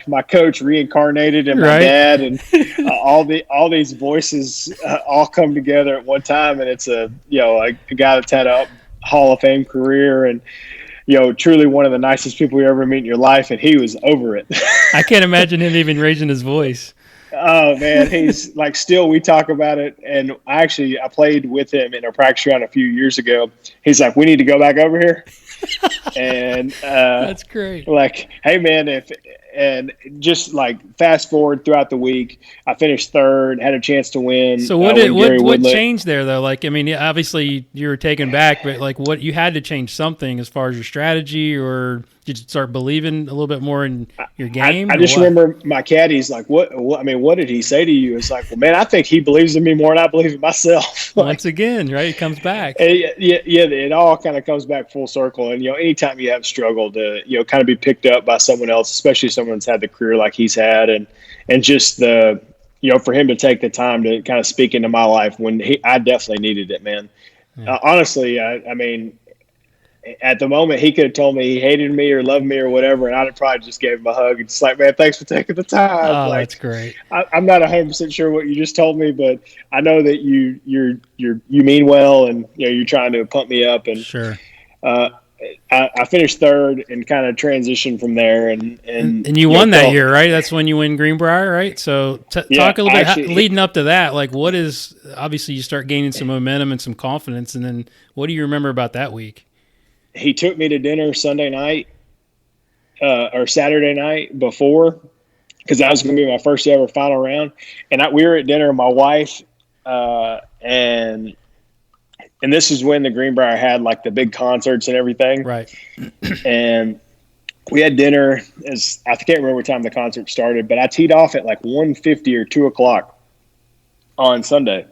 my coach reincarnated and my dad, and all these voices all come together at one time, and it's a guy that's had a Hall of Fame career, and truly one of the nicest people you ever meet in your life, and he was over it. I can't imagine him even raising his voice. Oh man, he's like, still we talk about it, and I played with him in a practice round a few years ago. He's like, "We need to go back over here." And that's great. Like, hey man, and just like fast forward throughout the week, I finished 3rd, had a chance to win. So what changed there though? Like, I mean, obviously you were taken back, but like, what you had to change something as far as your strategy, or did you start believing a little bit more in your game? I just remember my caddy's like, what? I mean, what did he say to you? It's like, well, man, I think he believes in me more than I believe in myself. Once again, right? It comes back. Yeah, it all kind of comes back full circle. And anytime you have struggled to kind of be picked up by someone else, especially someone that's had the career like he's had, and just the for him to take the time to kind of speak into my life when I definitely needed it, man. Yeah. Honestly, I mean, at the moment, he could have told me he hated me or loved me or whatever, and I'd have probably just gave him a hug and just like, "Man, thanks for taking the time." Oh, like, that's great. I'm not 100% sure what you just told me, but I know that you mean well, and you're trying to pump me up. And sure. I finished 3rd and kind of transitioned from there, and you won that year, right? That's when you win Greenbrier, right? So talk a little bit leading up to that. Like, what is obviously you start gaining some momentum and some confidence, and then what do you remember about that week? He took me to dinner Sunday night or Saturday night before, because that was going to be my first ever final round. And we were at dinner, my wife, and this is when the Greenbrier had like the big concerts and everything. Right. And we had dinner. I can't remember what time the concert started, but I teed off at like 1:50 or 2 o'clock on Sunday.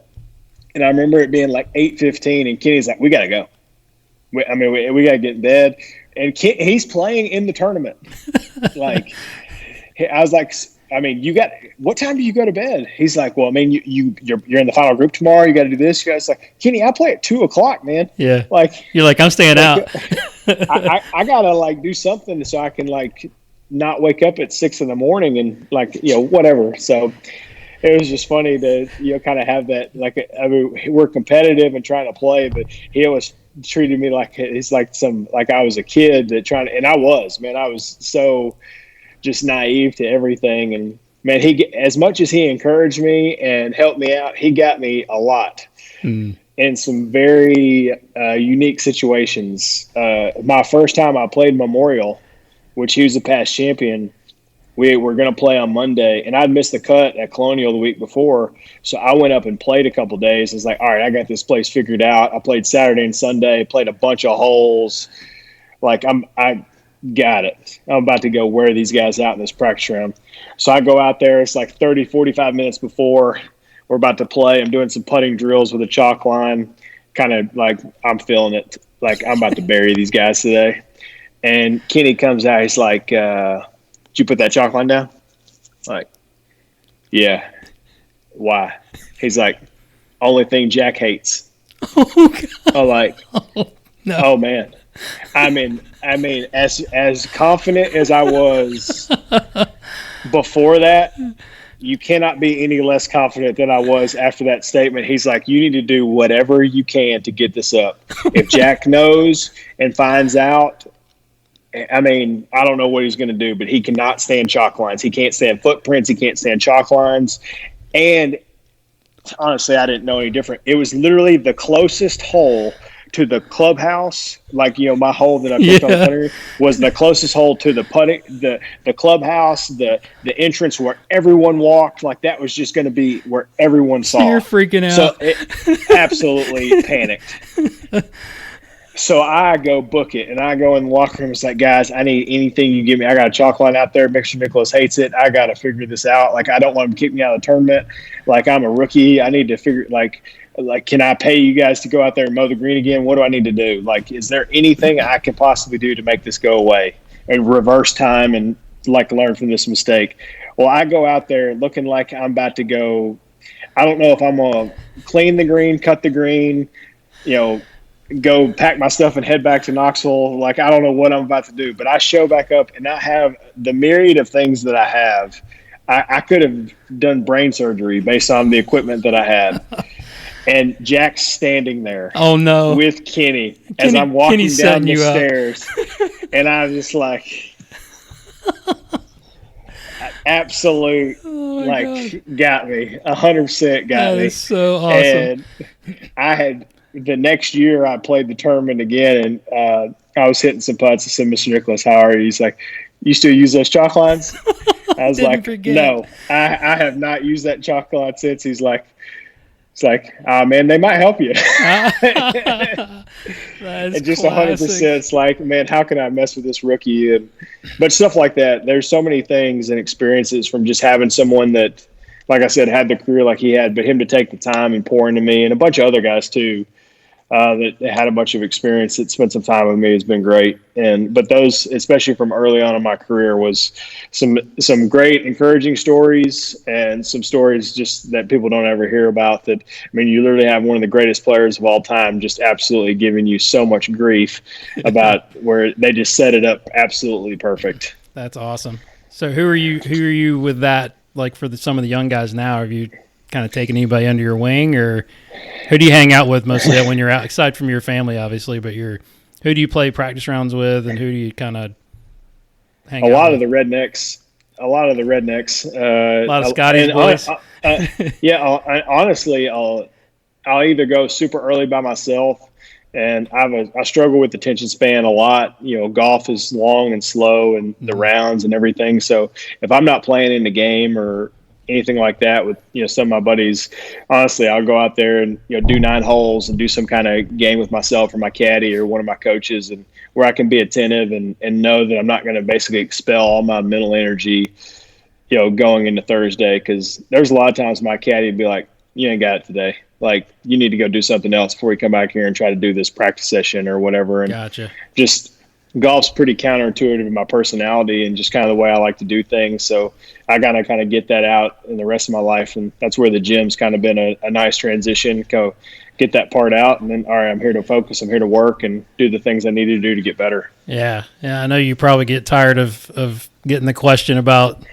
And I remember it being like 8:15, and Kenny's like, "We got to go. We got to get in bed." And he's playing in the tournament. Like, I was like, "I mean, what time do you go to bed?" He's like, "Well, I mean, you're in the final group tomorrow. You got to do this." You guys like, "Kenny, I play at 2 o'clock, man." Yeah. Like, you're like, "I'm staying out." I gotta like do something so I can like not wake up at 6 a.m. and like, whatever. So it was just funny to, kind of have that, like, I mean, we're competitive and trying to play, but he always treated me like he's like I was a kid and I was so just naive to everything. And man, as much as he encouraged me and helped me out, he got me a lot in some very unique situations. My first time I played Memorial, which he was a past champion, we were going to play on Monday, and I'd missed the cut at Colonial the week before. So I went up and played a couple days. I was like, all right, I got this place figured out. I played Saturday and Sunday, played a bunch of holes. Like, I got it. I'm about to go wear these guys out in this practice round. So I go out there. It's like 30, 45 minutes before we're about to play. I'm doing some putting drills with a chalk line, kind of like I'm feeling it. Like, I'm about to bury these guys today. And Kenny comes out. He's like, "Did you put that chalk line down?" Like, "Yeah." "Why?" He's like, "Only thing Jack hates." Oh, God. I'm like, no. "Oh man." I mean, as confident as I was before that, you cannot be any less confident than I was after that statement. He's like, you need to do whatever you can to get this up. If Jack knows and finds out, I mean, I don't know what he's going to do, but he cannot stand chalk lines. He can't stand footprints. He can't stand chalk lines. And honestly, I didn't know any different. It was literally the closest hole to the clubhouse. Like, you know, my hole that I picked on the putter was the closest hole to the putting, the clubhouse, the entrance where everyone walked. Like, that was just going to be where everyone saw. So you're freaking out. So it absolutely panicked. So I go book it, and I go in the locker room. It's like, guys, I need anything you give me. I got a chalk line out there. Mixer Nicholas hates it. I got to figure this out. Like, I don't want him to kick me out of the tournament. Like, I'm a rookie. I need to figure, like, can I pay you guys to go out there and mow the green again? What do I need to do? Like, is there anything I can possibly do to make this go away and reverse time and, like, learn from this mistake? Well, I go out there looking like I'm about to go. I don't know if I'm going to clean the green, cut the green, you know, go pack my stuff and head back to Knoxville. Like, I don't know what I'm about to do, but I show back up and I have the myriad of things that I have. I could have done brain surgery based on the equipment that I had. And Jack's standing there. Oh no! With Kenny as I'm walking down the stairs, and I'm just like, absolute, got me 100%. Got me. That is so awesome. And I had. The next year I played the tournament again, and I was hitting some putts. I said, Mr. Nicholas, how are you? He's like, you still use those chalk lines? I was like, no, I have not used that chalk line since. He's like, man, they might help you. And just 100%. It's like, man, how can I mess with this rookie? But stuff like that. There's so many things and experiences from just having someone that, like I said, had the career like he had, but him to take the time and pour into me, and a bunch of other guys too, that had a bunch of experience that spent some time with me has been great. But those, especially from early on in my career, was some great encouraging stories and some stories just that people don't ever hear about. That, I mean, you literally have one of the greatest players of all time just absolutely giving you so much grief about where they just set it up absolutely perfect. That's awesome. So who are you with that? Like, for some of the young guys now, have you kind of taken anybody under your wing, or who do you hang out with mostly when you're out, aside from your family, obviously, but who do you play practice rounds with, and who do you kind of hang out with? A lot of the rednecks. A lot of Scotty's boys. Honestly, I'll either go super early by myself, and I struggle with attention span a lot. You know, golf is long and slow, and the rounds and everything. So if I'm not playing in the game or anything like that with, you know, some of my buddies, honestly, I'll go out there and, you know, do 9 holes and do some kind of game with myself or my caddy or one of my coaches, and where I can be attentive and know that I'm not going to basically expel all my mental energy, you know, going into Thursday. Because there's a lot of times my caddy would be like, you ain't got it today. Like, you need to go do something else before you come back here and try to do this practice session or whatever. And gotcha. Just golf's pretty counterintuitive in my personality and just kind of the way I like to do things. So I got to kind of get that out in the rest of my life. And that's where the gym's kind of been a nice transition. Go get that part out. And then, all right, I'm here to focus. I'm here to work and do the things I need to do to get better. Yeah. Yeah. I know you probably get tired of getting the question about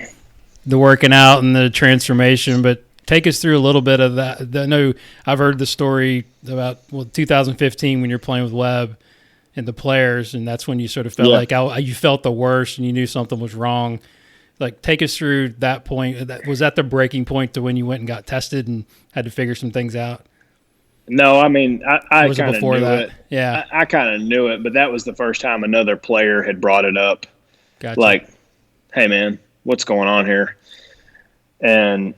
the working out and the transformation, but take us through a little bit of that. I know I've heard the story about 2015 when you're playing with Webb and the players, and that's when you sort of felt like you felt the worst and you knew something was wrong. Like, take us through that point. Was that the breaking point to when you went and got tested and had to figure some things out? No, I mean, I kind of knew it. Yeah, I kind of knew it, but that was the first time another player had brought it up. Gotcha. Like, hey, man, what's going on here? And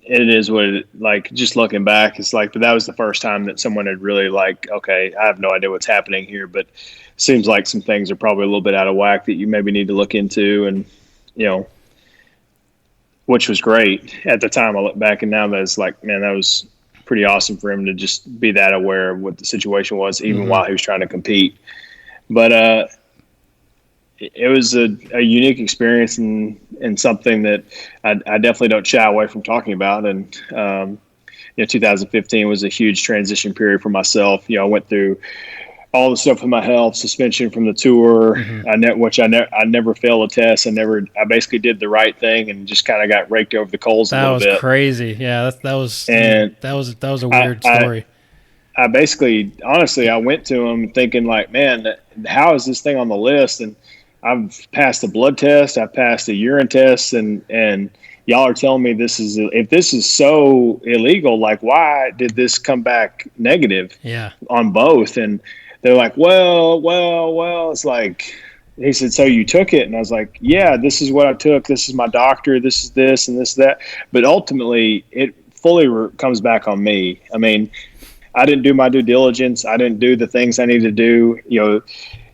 it is what it, like, just looking back, it's like, but that was the first time that someone had really, like, okay, I have no idea what's happening here, but it seems like some things are probably a little bit out of whack that you maybe need to look into. And, you know, which was great at the time. I look back and now that's like, man, that was pretty awesome for him to just be that aware of what the situation was, even while he was trying to compete. But it was a unique experience and something that I definitely don't shy away from talking about. And, 2015 was a huge transition period for myself. You know, I went through all the stuff with my health, suspension from the tour, I never failed a test. I basically did the right thing and just kind of got raked over the coals a little bit. That was crazy. Yeah, that was a weird story. I basically, honestly, I went to him thinking like, man, how is this thing on the list? And I've passed a blood test, I've passed a urine test, and y'all are telling me if this is so illegal, like why did this come back negative? Yeah. On both? And they're like, well, it's like, he said, so you took it? And I was like, yeah, this is what I took. This is my doctor. This is this and this, that. But ultimately it fully comes back on me. I mean, I didn't do my due diligence. I didn't do the things I need to do,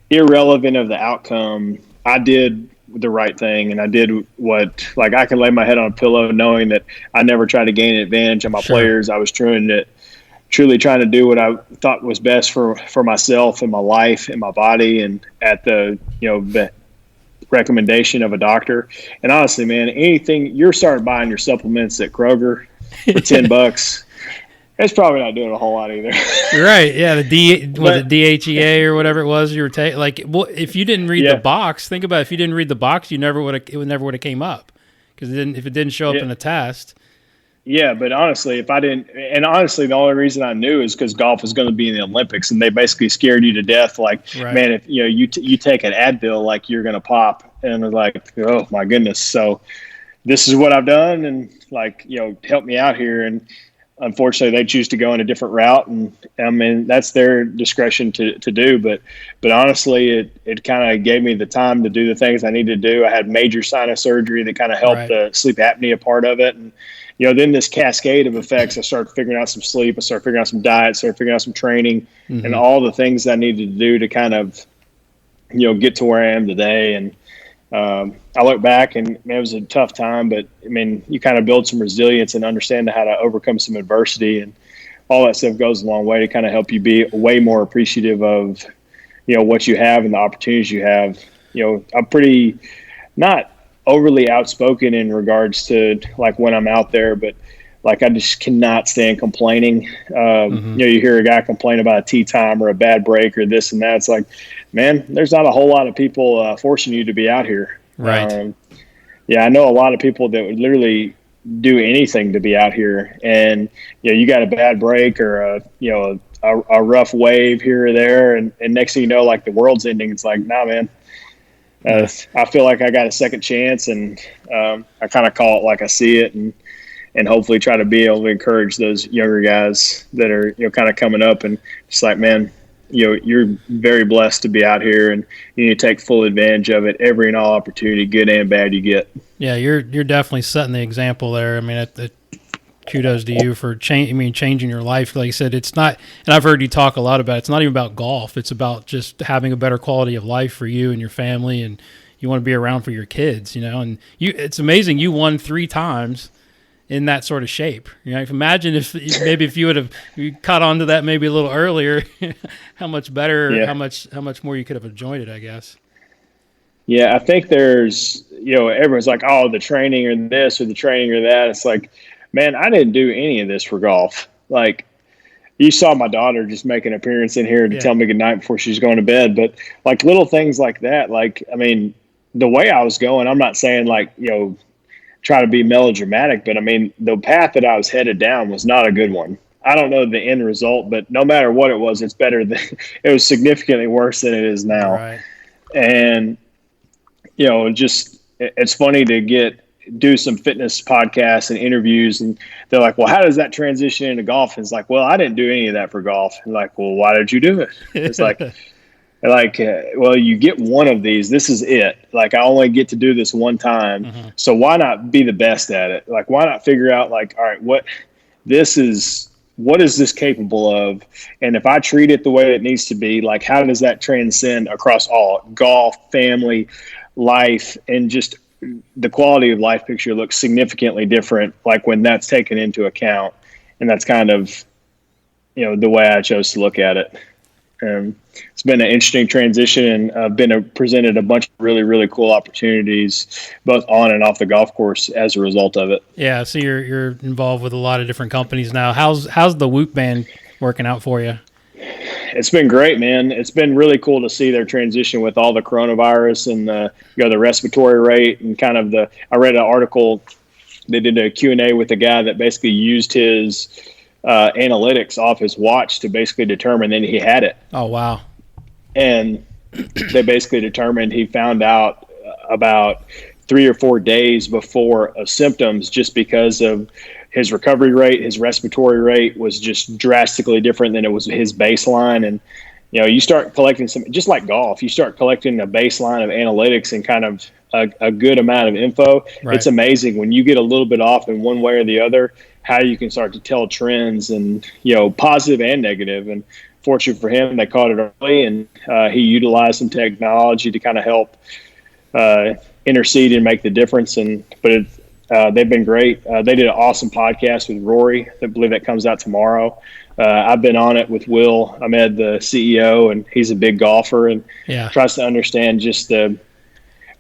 irrelevant of the outcome. I did the right thing, and I did what, like, I can lay my head on a pillow knowing that I never tried to gain an advantage on my players. I was truly trying to do what I thought was best for myself and my life and my body, and at the recommendation of a doctor. And honestly, man, anything you're starting buying your supplements at Kroger for $10, it's probably not doing a whole lot either. Right. Yeah. The DHEA or whatever it was you were taking. Like, well, if you didn't read the box, think about it. If you didn't read the box, it never would have came up, because if it didn't show up in the test. Yeah, but honestly, the only reason I knew is because golf was going to be in the Olympics, and they basically scared you to death. Like, man, if you take an Advil, like, you're going to pop, and I was like, oh my goodness. So this is what I've done, and like, help me out here. And unfortunately, they choose to go in a different route, and I mean, that's their discretion to do. But honestly, it kind of gave me the time to do the things I needed to do. I had major sinus surgery that kind of helped the sleep apnea part of it, and then this cascade of effects. I started figuring out some sleep. I started figuring out some diet. Started figuring out some training, and all the things I needed to do to kind of, get to where I am today. And I look back, and man, it was a tough time, but I mean, you kind of build some resilience and understand how to overcome some adversity, and all that stuff goes a long way to kind of help you be way more appreciative of, what you have and the opportunities you have. I'm pretty not overly outspoken in regards to like when I'm out there, but like, I just cannot stand complaining. You hear a guy complain about a tee time or a bad break or this and that. It's like, man, there's not a whole lot of people forcing you to be out here. Right. I know a lot of people that would literally do anything to be out here, and you got a bad break or a rough wave here or there, and next thing you know, like, the world's ending. It's like, nah, man. I feel like I got a second chance, and I kind of call it like I see it, and hopefully try to be able to encourage those younger guys that are kind of coming up, and just like, man, you're very blessed to be out here, and you need to take full advantage of it, every and all opportunity, good and bad, you get. Yeah, you're definitely setting the example there. I mean, kudos to you for changing your life. Like I said, it's not, and I've heard you talk a lot about it, it's not even about golf. It's about just having a better quality of life for you and your family, and you want to be around for your kids, and it's amazing you won 3 times in that sort of shape. Imagine if you would have caught on to that maybe a little earlier, how much better, how much more you could have enjoyed it, I guess. Yeah, I think there's, everyone's like, oh, the training or this or the training or that. It's like, man, I didn't do any of this for golf. Like, you saw my daughter just make an appearance in here to tell me goodnight before she's going to bed. But like, little things like that, like, I mean, the way I was going, I'm not saying like, try to be melodramatic, but I mean, the path that I was headed down was not a good one. I don't know the end result, but no matter what it was, it's better than it was significantly worse than it is now. Right. And, it's funny to do some fitness podcasts and interviews, and they're like, well, how does that transition into golf? And it's like, well, I didn't do any of that for golf. And like, well, why did you do it? It's like, well, you get one of these. This is it. Like, I only get to do this one time. So why not be the best at it? Like, why not figure out like, all right, what is this capable of? And if I treat it the way it needs to be, like, how does that transcend across all golf, family, life, and just the quality of life picture looks significantly different, like, when that's taken into account. And that's kind of, the way I chose to look at it. It's been an interesting transition, and I've presented a bunch of really, really cool opportunities, both on and off the golf course, as a result of it. Yeah, so you're involved with a lot of different companies now. How's the Whoop band working out for you? It's been great, man. It's been really cool to see their transition with all the coronavirus and the respiratory rate and kind of I read an article. They did a Q&A with a guy that basically used his analytics off his watch to basically determine that he had it. Oh, wow. And they basically determined he found out about 3 or 4 days before symptoms, just because of his recovery rate. His respiratory rate was just drastically different than it was his baseline. And, you start collecting just like golf, you start collecting a baseline of analytics and kind of a good amount of info. Right. It's amazing when you get a little bit off in one way or the other, how you can start to tell trends and, positive and negative. And fortunate for him, they caught it early, and he utilized some technology to kind of help intercede and make the difference. But they've been great. They did an awesome podcast with Rory. I believe that comes out tomorrow. I've been on it with Will Ahmed, the CEO, and he's a big golfer and tries to understand just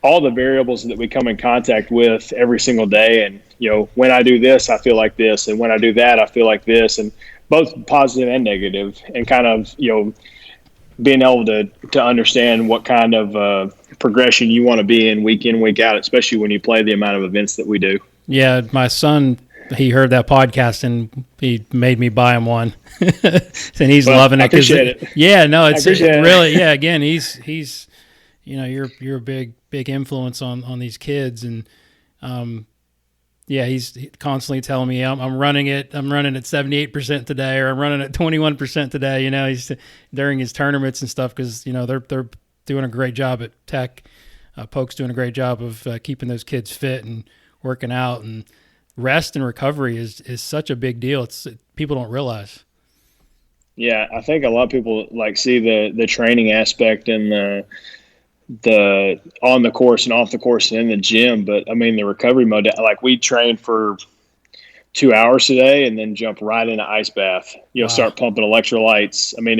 all the variables that we come in contact with every single day. And, when I do this, I feel like this. And when I do that, I feel like this. And both positive and negative, and kind of, being able to understand what kind of progression you want to be in, week out, especially when you play the amount of events that we do. Yeah, my son, he heard that podcast and he made me buy him one, and he's loving it. I appreciate it. Yeah, no, it's really, yeah. Again, he's, you're a big influence on these kids, and he's constantly telling me I'm running at 78% today, or I'm running at 21% today. He's during his tournaments and stuff, because they're doing a great job at Tech. Polk's doing a great job of keeping those kids fit and working out, and rest and recovery is such a big deal. People don't realize. Yeah, I think a lot of people see the training aspect and the on the course and off the course and in the gym, but I mean the recovery mode, we train for 2 hours today and then jump right into ice bath. Wow. Start pumping electrolytes. I mean,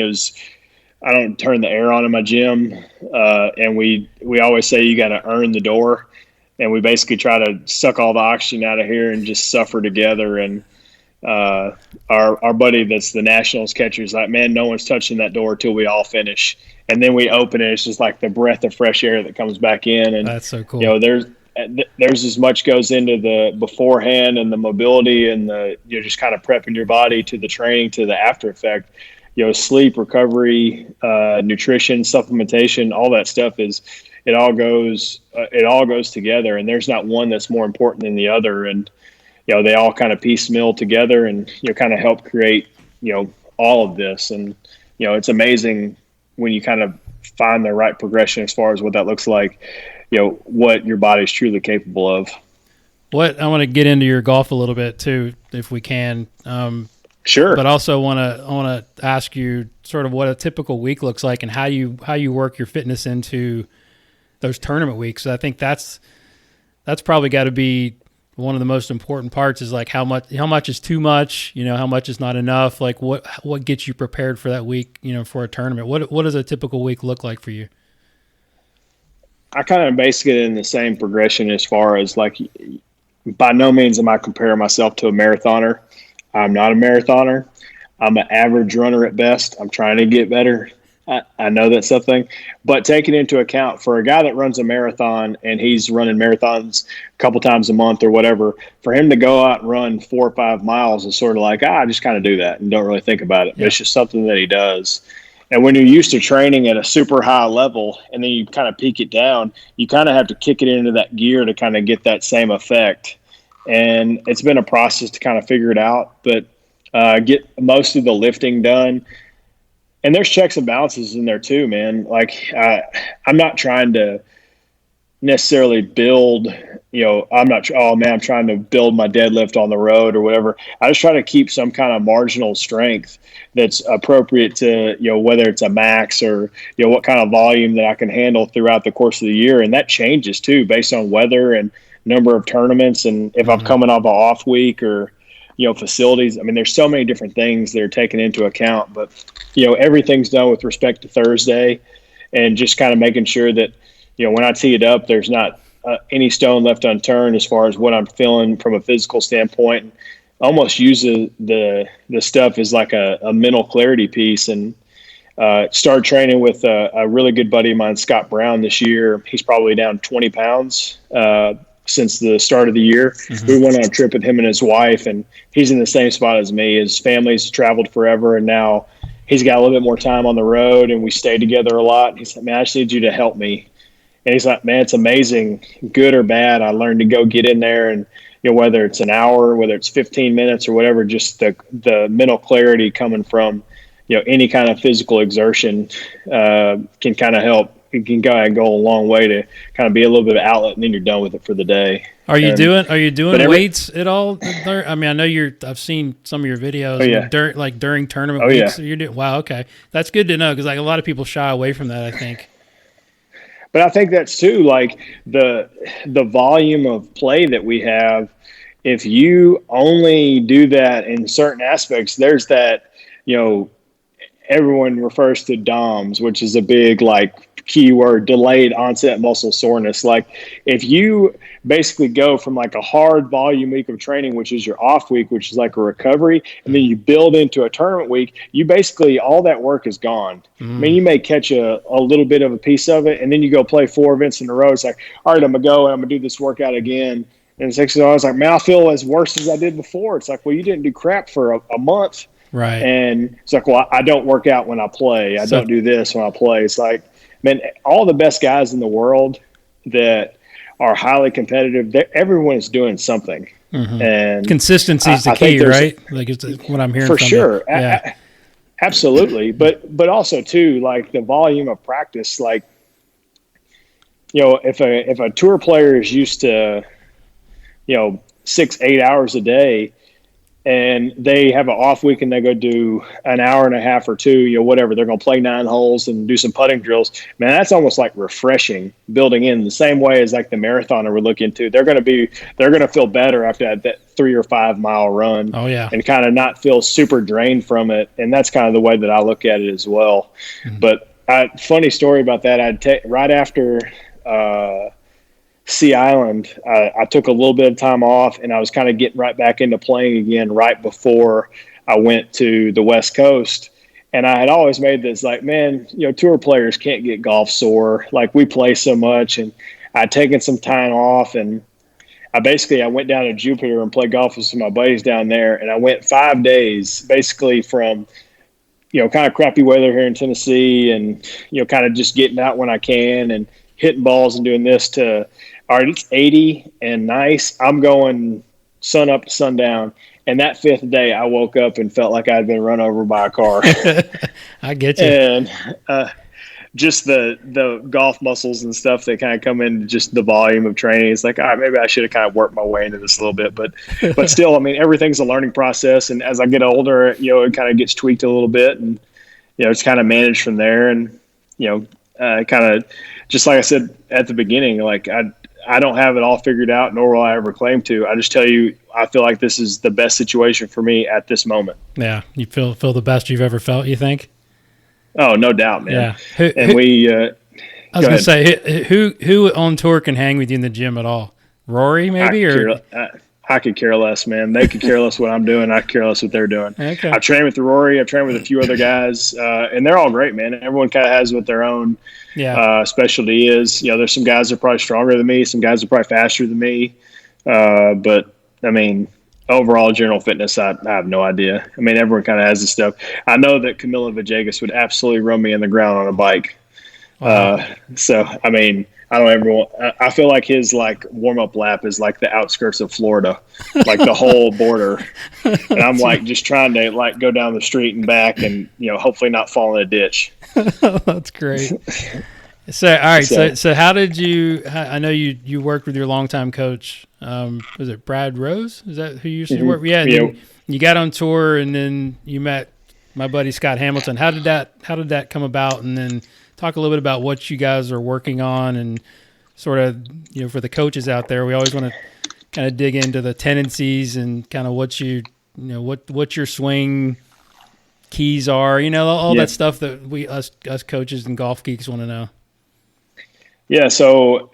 I don't turn the air on in my gym, and we always say you got to earn the door, and we basically try to suck all the oxygen out of here and just suffer together. And our buddy that's the Nationals catcher is like, man, no one's touching that door till we all finish. And then we open it. It's just like the breath of fresh air that comes back in. And that's so cool. There's as much goes into the beforehand and the mobility and you're just kind of prepping your body to the training, to the after effect. Sleep, recovery, nutrition, supplementation, all that stuff it all goes together. And there's not one that's more important than the other. And they all kind of piecemeal together and kind of help create all of this. And it's amazing when you kind of find the right progression as far as what that looks like, what your body's truly capable of. I want to get into your golf a little bit too, if we can. Sure. But also want to ask you sort of what a typical week looks like and how you work your fitness into those tournament weeks. I think that's probably got to be one of the most important parts, is how much is too much, how much is not enough, what gets you prepared for that week, for a tournament. What does a typical week look like for you? I kind of base it in the same progression as far as by no means am I comparing myself to a marathoner. I'm not a marathoner. I'm an average runner at best. I'm trying to get better. I know that's something, but taking into account for a guy that runs a marathon and he's running marathons a couple times a month or whatever, for him to go out and run 4 or 5 miles is sort of I just kind of do that and don't really think about it. Yeah. But it's just something that he does. And when you're used to training at a super high level and then you kind of peak it down, you kind of have to kick it into that gear to kind of get that same effect. And it's been a process to kind of figure it out, but get most of the lifting done. And there's checks and balances in there too, man. I'm not trying to necessarily build, I'm trying to build my deadlift on the road or whatever. I just try to keep some kind of marginal strength that's appropriate to, whether it's a max or, what kind of volume that I can handle throughout the course of the year. And that changes too, based on weather and number of tournaments. And if I'm coming off an off week or, facilities. I mean, there's so many different things that are taken into account, but, everything's done with respect to Thursday and just kind of making sure that, when I tee it up, there's not any stone left unturned as far as what I'm feeling from a physical standpoint. Almost use the stuff as like a mental clarity piece. And Started training with a really good buddy of mine, Scott Brown, this year. He's probably down 20 pounds since the start of the year. Mm-hmm. We went on a trip with him and his wife, and he's in the same spot as me. His family's traveled forever, and now he's got a little bit more time on the road, and we stay together a lot. He's like, man, I just need you to help me. And he's like, man, it's amazing, good or bad. I learned to go get in there, and whether it's an hour, whether it's 15 minutes or whatever, just the mental clarity coming from any kind of physical exertion can kind of help. It can go a long way to kind of be a little bit of outlet, and then you're done with it for the day. Are you doing weights at all? I mean, I know I've seen some of your videos. Oh, yeah. During tournament weeks. Yeah. Wow. Okay. That's good to know, because like a lot of people shy away from that, I think. But I think that's too, like the volume of play that we have. If you only do that in certain aspects, there's that, everyone refers to DOMS, which is a big keyword, delayed onset muscle soreness. Like if you basically go from like a hard volume week of training, which is your off week, which is like a recovery, and then you build into a tournament week, you basically, all that work is gone. I mean, you may catch a little bit of a piece of it, and then you go play 4 events in a row. It's like, all right, I'm gonna go and I'm gonna do this workout again. And it's actually, I was like, man, I feel as worse as I did before. It's like, well, you didn't do crap for a month. Right. And it's like, well, I don't work out when I play. I don't do this when I play. It's like, man, all the best guys in the world that are highly competitive, everyone is doing something. Mm-hmm. And consistency is the key, right? Like it's what I'm hearing for from sure. Yeah. Absolutely. But also too, like the volume of practice, like, if a tour player is used to, 6-8 hours a day, and they have an off week and they go do an hour and a half or two, whatever, they're going to play 9 holes and do some putting drills. Man, that's almost like refreshing, building in the same way as like the marathoner would look into. They're going to feel better after that 3 or 5 mile run. Oh yeah. And kind of not feel super drained from it. And that's kind of the way that I look at it as well. Mm-hmm. But funny story about that. Right after, Sea Island, I took a little bit of time off, and I was kind of getting right back into playing again right before I went to the West Coast. And I had always made this like, man, tour players can't get golf sore. Like we play so much, and I'd taken some time off, and I went down to Jupiter and played golf with some of my buddies down there. And I went 5 days basically from, kind of crappy weather here in Tennessee, and, kind of just getting out when I can and hitting balls and doing this to, all right, it's 80 and nice. I'm going sun up to sundown. And that 5th day, I woke up and felt like I'd been run over by a car. I get you. And just the golf muscles and stuff that kind of come into just the volume of training. It's like, all right, maybe I should have kind of worked my way into this a little bit. But still, I mean, everything's a learning process. And as I get older, it kind of gets tweaked a little bit. And, it's kind of managed from there. And, kind of just like I said at the beginning, like I don't have it all figured out, nor will I ever claim to. I just tell you, I feel like this is the best situation for me at this moment. Yeah, you feel the best you've ever felt, you think? Oh, no doubt, man. Yeah. I was going to say, who on tour can hang with you in the gym at all? Rory, maybe? I could care less, man. They could care less what I'm doing. I could care less what they're doing. Okay. I train with Rory. I've trained with a few other guys, and they're all great, man. Everyone kind of has what their own specialty is. There's some guys that are probably stronger than me. Some guys are probably faster than me. But, I mean, overall general fitness, I have no idea. I mean, everyone kind of has this stuff. I know that Camilo Villegas would absolutely run me in the ground on a bike. Wow. So, I mean, I feel like his warm-up lap is like the outskirts of Florida, like the whole border. And I'm just trying to go down the street and back and, hopefully not fall in a ditch. That's great. So, all right. So how did I know you worked with your longtime coach. Was it Brad Rose? Is that who you used to work with? Yeah. And you got on tour, and then you met my buddy Scott Hamilton. How did that come about? And then talk a little bit about what you guys are working on, and sort of, for the coaches out there, we always want to kind of dig into the tendencies and kind of what what your swing keys are, all that stuff that us coaches and golf geeks want to know. Yeah. So,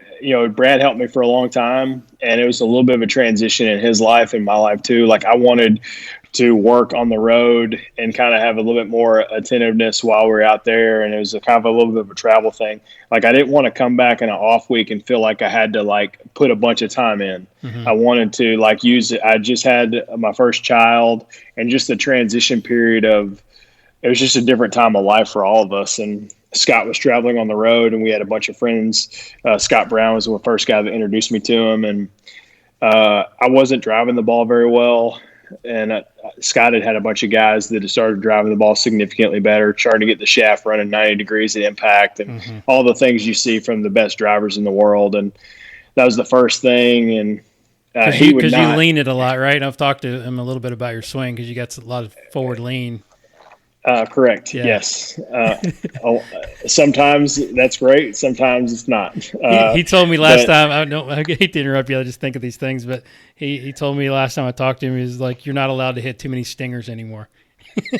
Brad helped me for a long time, and it was a little bit of a transition in his life and my life too. Like, I wanted to work on the road and kind of have a little bit more attentiveness while we're out there. And it was a kind of a little bit of a travel thing. Like, I didn't want to come back in an off week and feel like I had to like put a bunch of time in. I wanted to like use it. I just had my first child, and just the transition period it was just a different time of life for all of us. And Scott was traveling on the road, and we had a bunch of friends. Scott Brown was the first guy that introduced me to him. And I wasn't driving the ball very well. And Scott had a bunch of guys that had started driving the ball significantly better, trying to get the shaft running 90 degrees at impact, and all the things you see from the best drivers in the world. And that was the first thing. And because you lean it a lot, right? I've talked to him a little bit about your swing because you got a lot of forward lean. Correct. Yeah. Yes. Sometimes that's great. Sometimes it's not. He told me last time. I hate to interrupt you. I just think of these things, but he told me last time I talked to him, he was like, "You're not allowed to hit too many stingers anymore."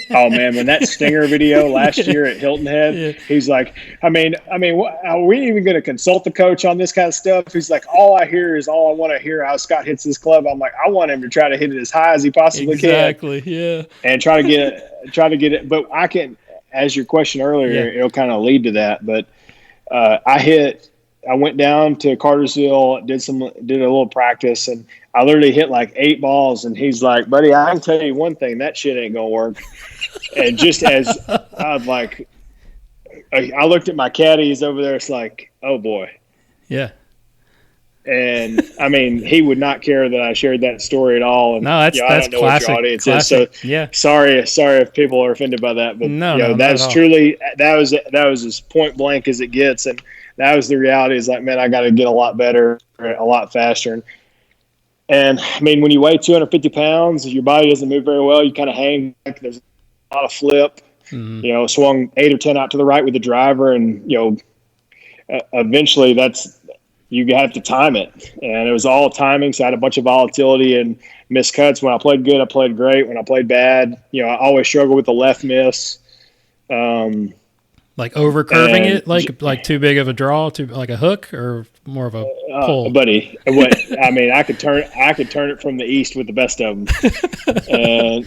Oh man, when that stinger video last year at Hilton Head, he's like, I mean, are we even going to consult the coach on this kind of stuff? He's like, all I want to hear how Scott hits his club. I'm like, I want him to try to hit it as high as he possibly can. Exactly. Yeah. And try to get it. But I can, as your question earlier, it'll kind of lead to that. But I went down to Cartersville, did a little practice, and I literally hit like 8 balls. And he's like, buddy, I can tell you one thing, that shit ain't going to work. And just as I was like, I looked at my caddies over there. It's like, oh boy. Yeah. And I mean, he would not care that I shared that story at all. And, no, that's I don't know classic. What your audience classic. Is. So sorry if people are offended by that, but that's truly, that was as point blank as it gets. And that was the reality. Is like, man, I got to get a lot better, a lot faster. And I mean, when you weigh 250 pounds, your body doesn't move very well. You kind of hang back. There's a lot of flip. Swung 8 or 10 out to the right with the driver, and eventually you have to time it. And it was all timing. So I had a bunch of volatility and missed cuts. When I played good, I played great. When I played bad, I always struggle with the left miss. Like over curving it, like too big of a draw, like a hook, or more of a pull. Buddy, I mean, I could turn it from the east with the best of them. And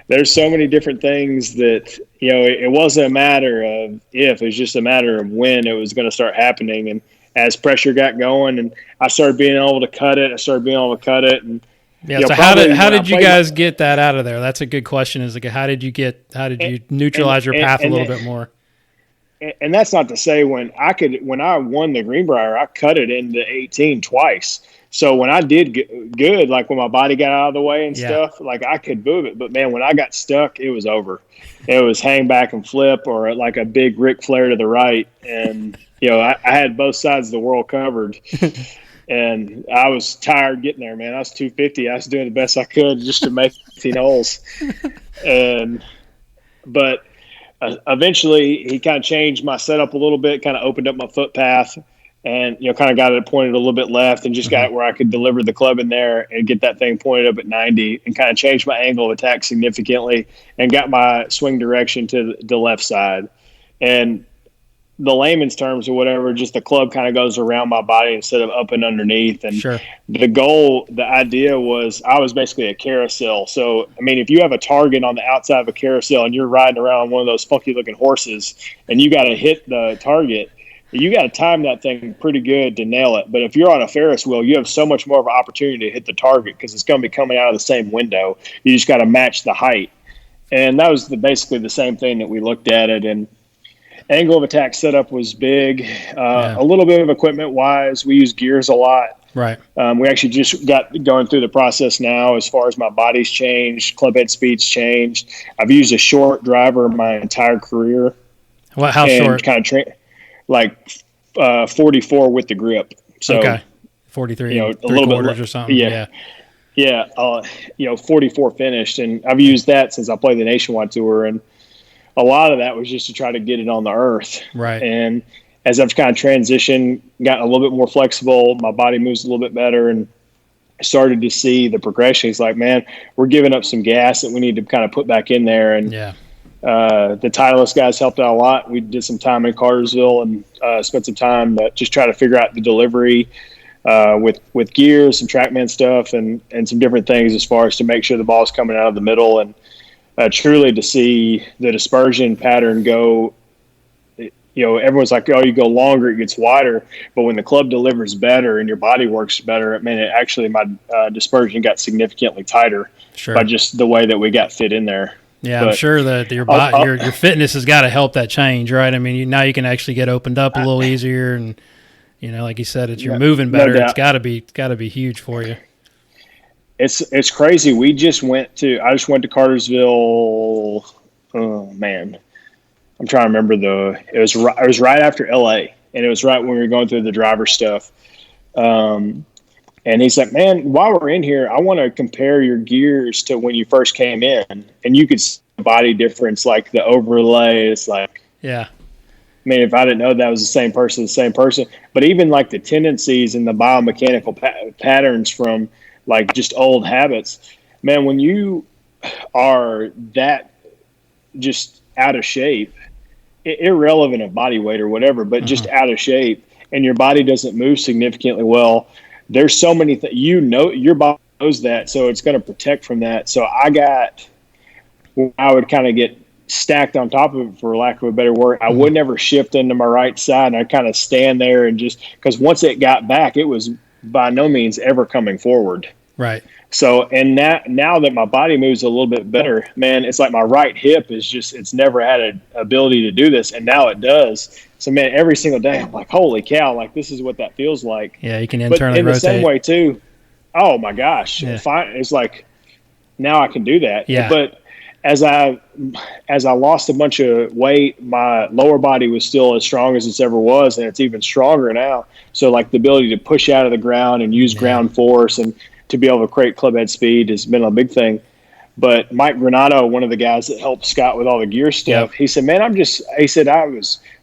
there's so many different things that it wasn't a matter of if, it was just a matter of when it was going to start happening. And as pressure got going, and I started being able to cut it, and so how did you guys get that out of there? That's a good question. Is like, how did you neutralize your path a little bit more? And that's not to say when I won the Greenbrier, I cut it into 18 twice. So when I did good, like when my body got out of the way and stuff, like I could move it. But man, when I got stuck, it was over. It was hang back and flip, or like a big Ric Flair to the right. And, I had both sides of the world covered. And I was tired getting there, man. I was 250. I was doing the best I could just to make 15 holes. But eventually he kind of changed my setup a little bit, kind of opened up my foot path, and, kind of got it pointed a little bit left, and just got it where I could deliver the club in there and get that thing pointed up at 90, and kind of changed my angle of attack significantly, and got my swing direction to the left side. And the layman's terms or whatever, just the club kind of goes around my body instead of up and underneath. And the idea was I was basically a carousel. So, I mean, if you have a target on the outside of a carousel and you're riding around one of those funky looking horses and you got to hit the target, you got to time that thing pretty good to nail it. But if you're on a Ferris wheel, you have so much more of an opportunity to hit the target because it's going to be coming out of the same window. You just got to match the height. And that was basically the same thing that we looked at it. And angle of attack setup was big. A little bit of equipment wise, we use gears a lot. Right. We actually just got going through the process now as far as my body's changed, club head speed's changed. I've used a short driver my entire career. How short? Kind of like 44 with the grip. So 43, a little bit or something. Yeah. 44 finished, and I've used that since I played the Nationwide Tour, and a lot of that was just to try to get it on the earth. Right. And as I've kind of transitioned, gotten a little bit more flexible, my body moves a little bit better, and started to see the progression. It's like, man, we're giving up some gas that we need to kind of put back in there. And The Titleist guys helped out a lot. We did some time in Cartersville and spent some time just trying to figure out the delivery with gears, some TrackMan stuff, and some different things as far as to make sure the ball's coming out of the middle. And truly to see the dispersion pattern go, everyone's like, oh, you go longer, it gets wider. But when the club delivers better and your body works better, my dispersion got significantly tighter by just the way that we got fit in there. Yeah, I'm sure that your fitness has got to help that change, right? I mean, now you can actually get opened up a little easier, and like you said, you're moving better. No, it's got to be huge for you. It's crazy. I just went to Cartersville. Oh man, I'm trying to remember it was right after LA, and it was right when we were going through the driver stuff. And he's like, man, while we're in here, I want to compare your gears to when you first came in. And you could see the body difference, like the overlay. It's like, yeah. I mean, if I didn't know that was the same person. But even like the tendencies and the biomechanical patterns from like just old habits, man, when you are that just out of shape, irrelevant of body weight or whatever, but just out of shape, and your body doesn't move significantly well, there's so many things, your body knows that, so it's going to protect from that. So I would kind of get stacked on top of it, for lack of a better word. I would never shift into my right side, and I'd kind of stand there and just, because once it got back, it was by no means ever coming forward. Right. So, and now that my body moves a little bit better, man, it's like my right hip it's never had an ability to do this, and now it does. So, man, every single day I'm like, holy cow, like this is what that feels like. Yeah, you can internally rotate. But in the same way too, oh my gosh, it's like now I can do that. Yeah. But as I lost a bunch of weight, my lower body was still as strong as it's ever was, and it's even stronger now. So, like the ability to push out of the ground and use ground force and to be able to create club head speed has been a big thing. But Mike Granato, one of the guys that helped Scott with all the gear stuff, he said, man,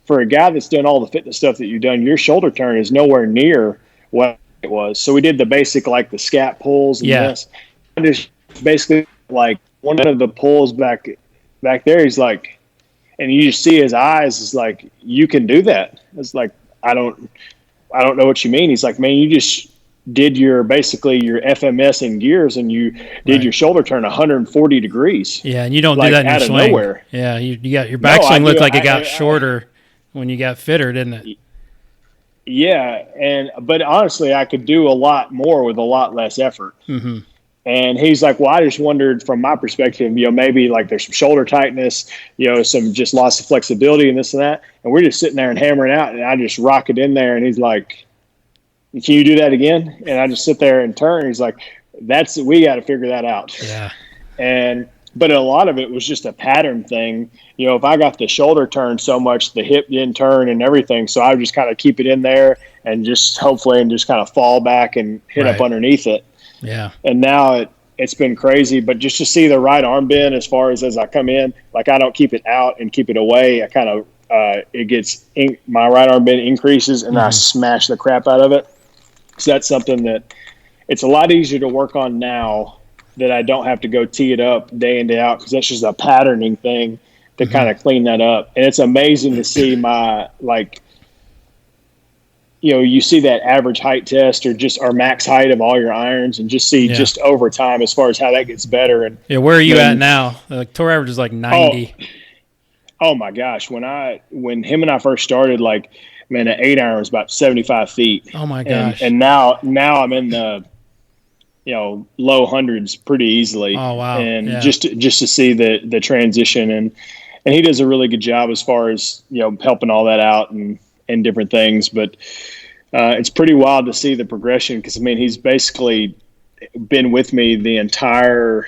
for a guy that's done all the fitness stuff that you've done, your shoulder turn is nowhere near what it was. So we did the basic, like the scat pulls and this. And just basically like one of the pulls back there, he's like, and you just see his eyes, is like, you can do that. It's like, I don't know what you mean. He's like, man, you just did your FMS in gears, and you did your shoulder turn 140 degrees. Yeah, and you don't do that in your swing. Nowhere. Yeah, you got your backswing looked like it got shorter when you got fitter, didn't it? Yeah, but honestly, I could do a lot more with a lot less effort. Mm-hmm. And he's like, well, I just wondered from my perspective, maybe like there's some shoulder tightness, some just loss of flexibility and this and that. And we're just sitting there and hammering out, and I just rock it in there, and he's like, can you do that again? And I just sit there and turn. He's like, we got to figure that out. Yeah. But a lot of it was just a pattern thing. If I got the shoulder turned so much, the hip didn't turn and everything. So I would just kind of keep it in there and just hopefully just kind of fall back and hit up underneath it. Yeah. And now it's been crazy, but just to see the right arm bend as far as I come in, like I don't keep it out and keep it away. I kind of, my right arm bend increases and I smash the crap out of it. So that's something that it's a lot easier to work on now that I don't have to go tee it up day in, day out, because that's just a patterning thing to kind of clean that up. And it's amazing to see my, like, you see that average height test or just our max height of all your irons, and just see just over time as far as how that gets better. And where are you at now? Like tour average is like 90. Oh my gosh. When him and I first started, like, man, an 8-iron was about 75 feet. Oh my gosh. And now I'm in the, low hundreds pretty easily. Oh wow. And just to see the transition, and he does a really good job as far as, helping all that out and different things. But it's pretty wild to see the progression, because he's basically been with me the entire,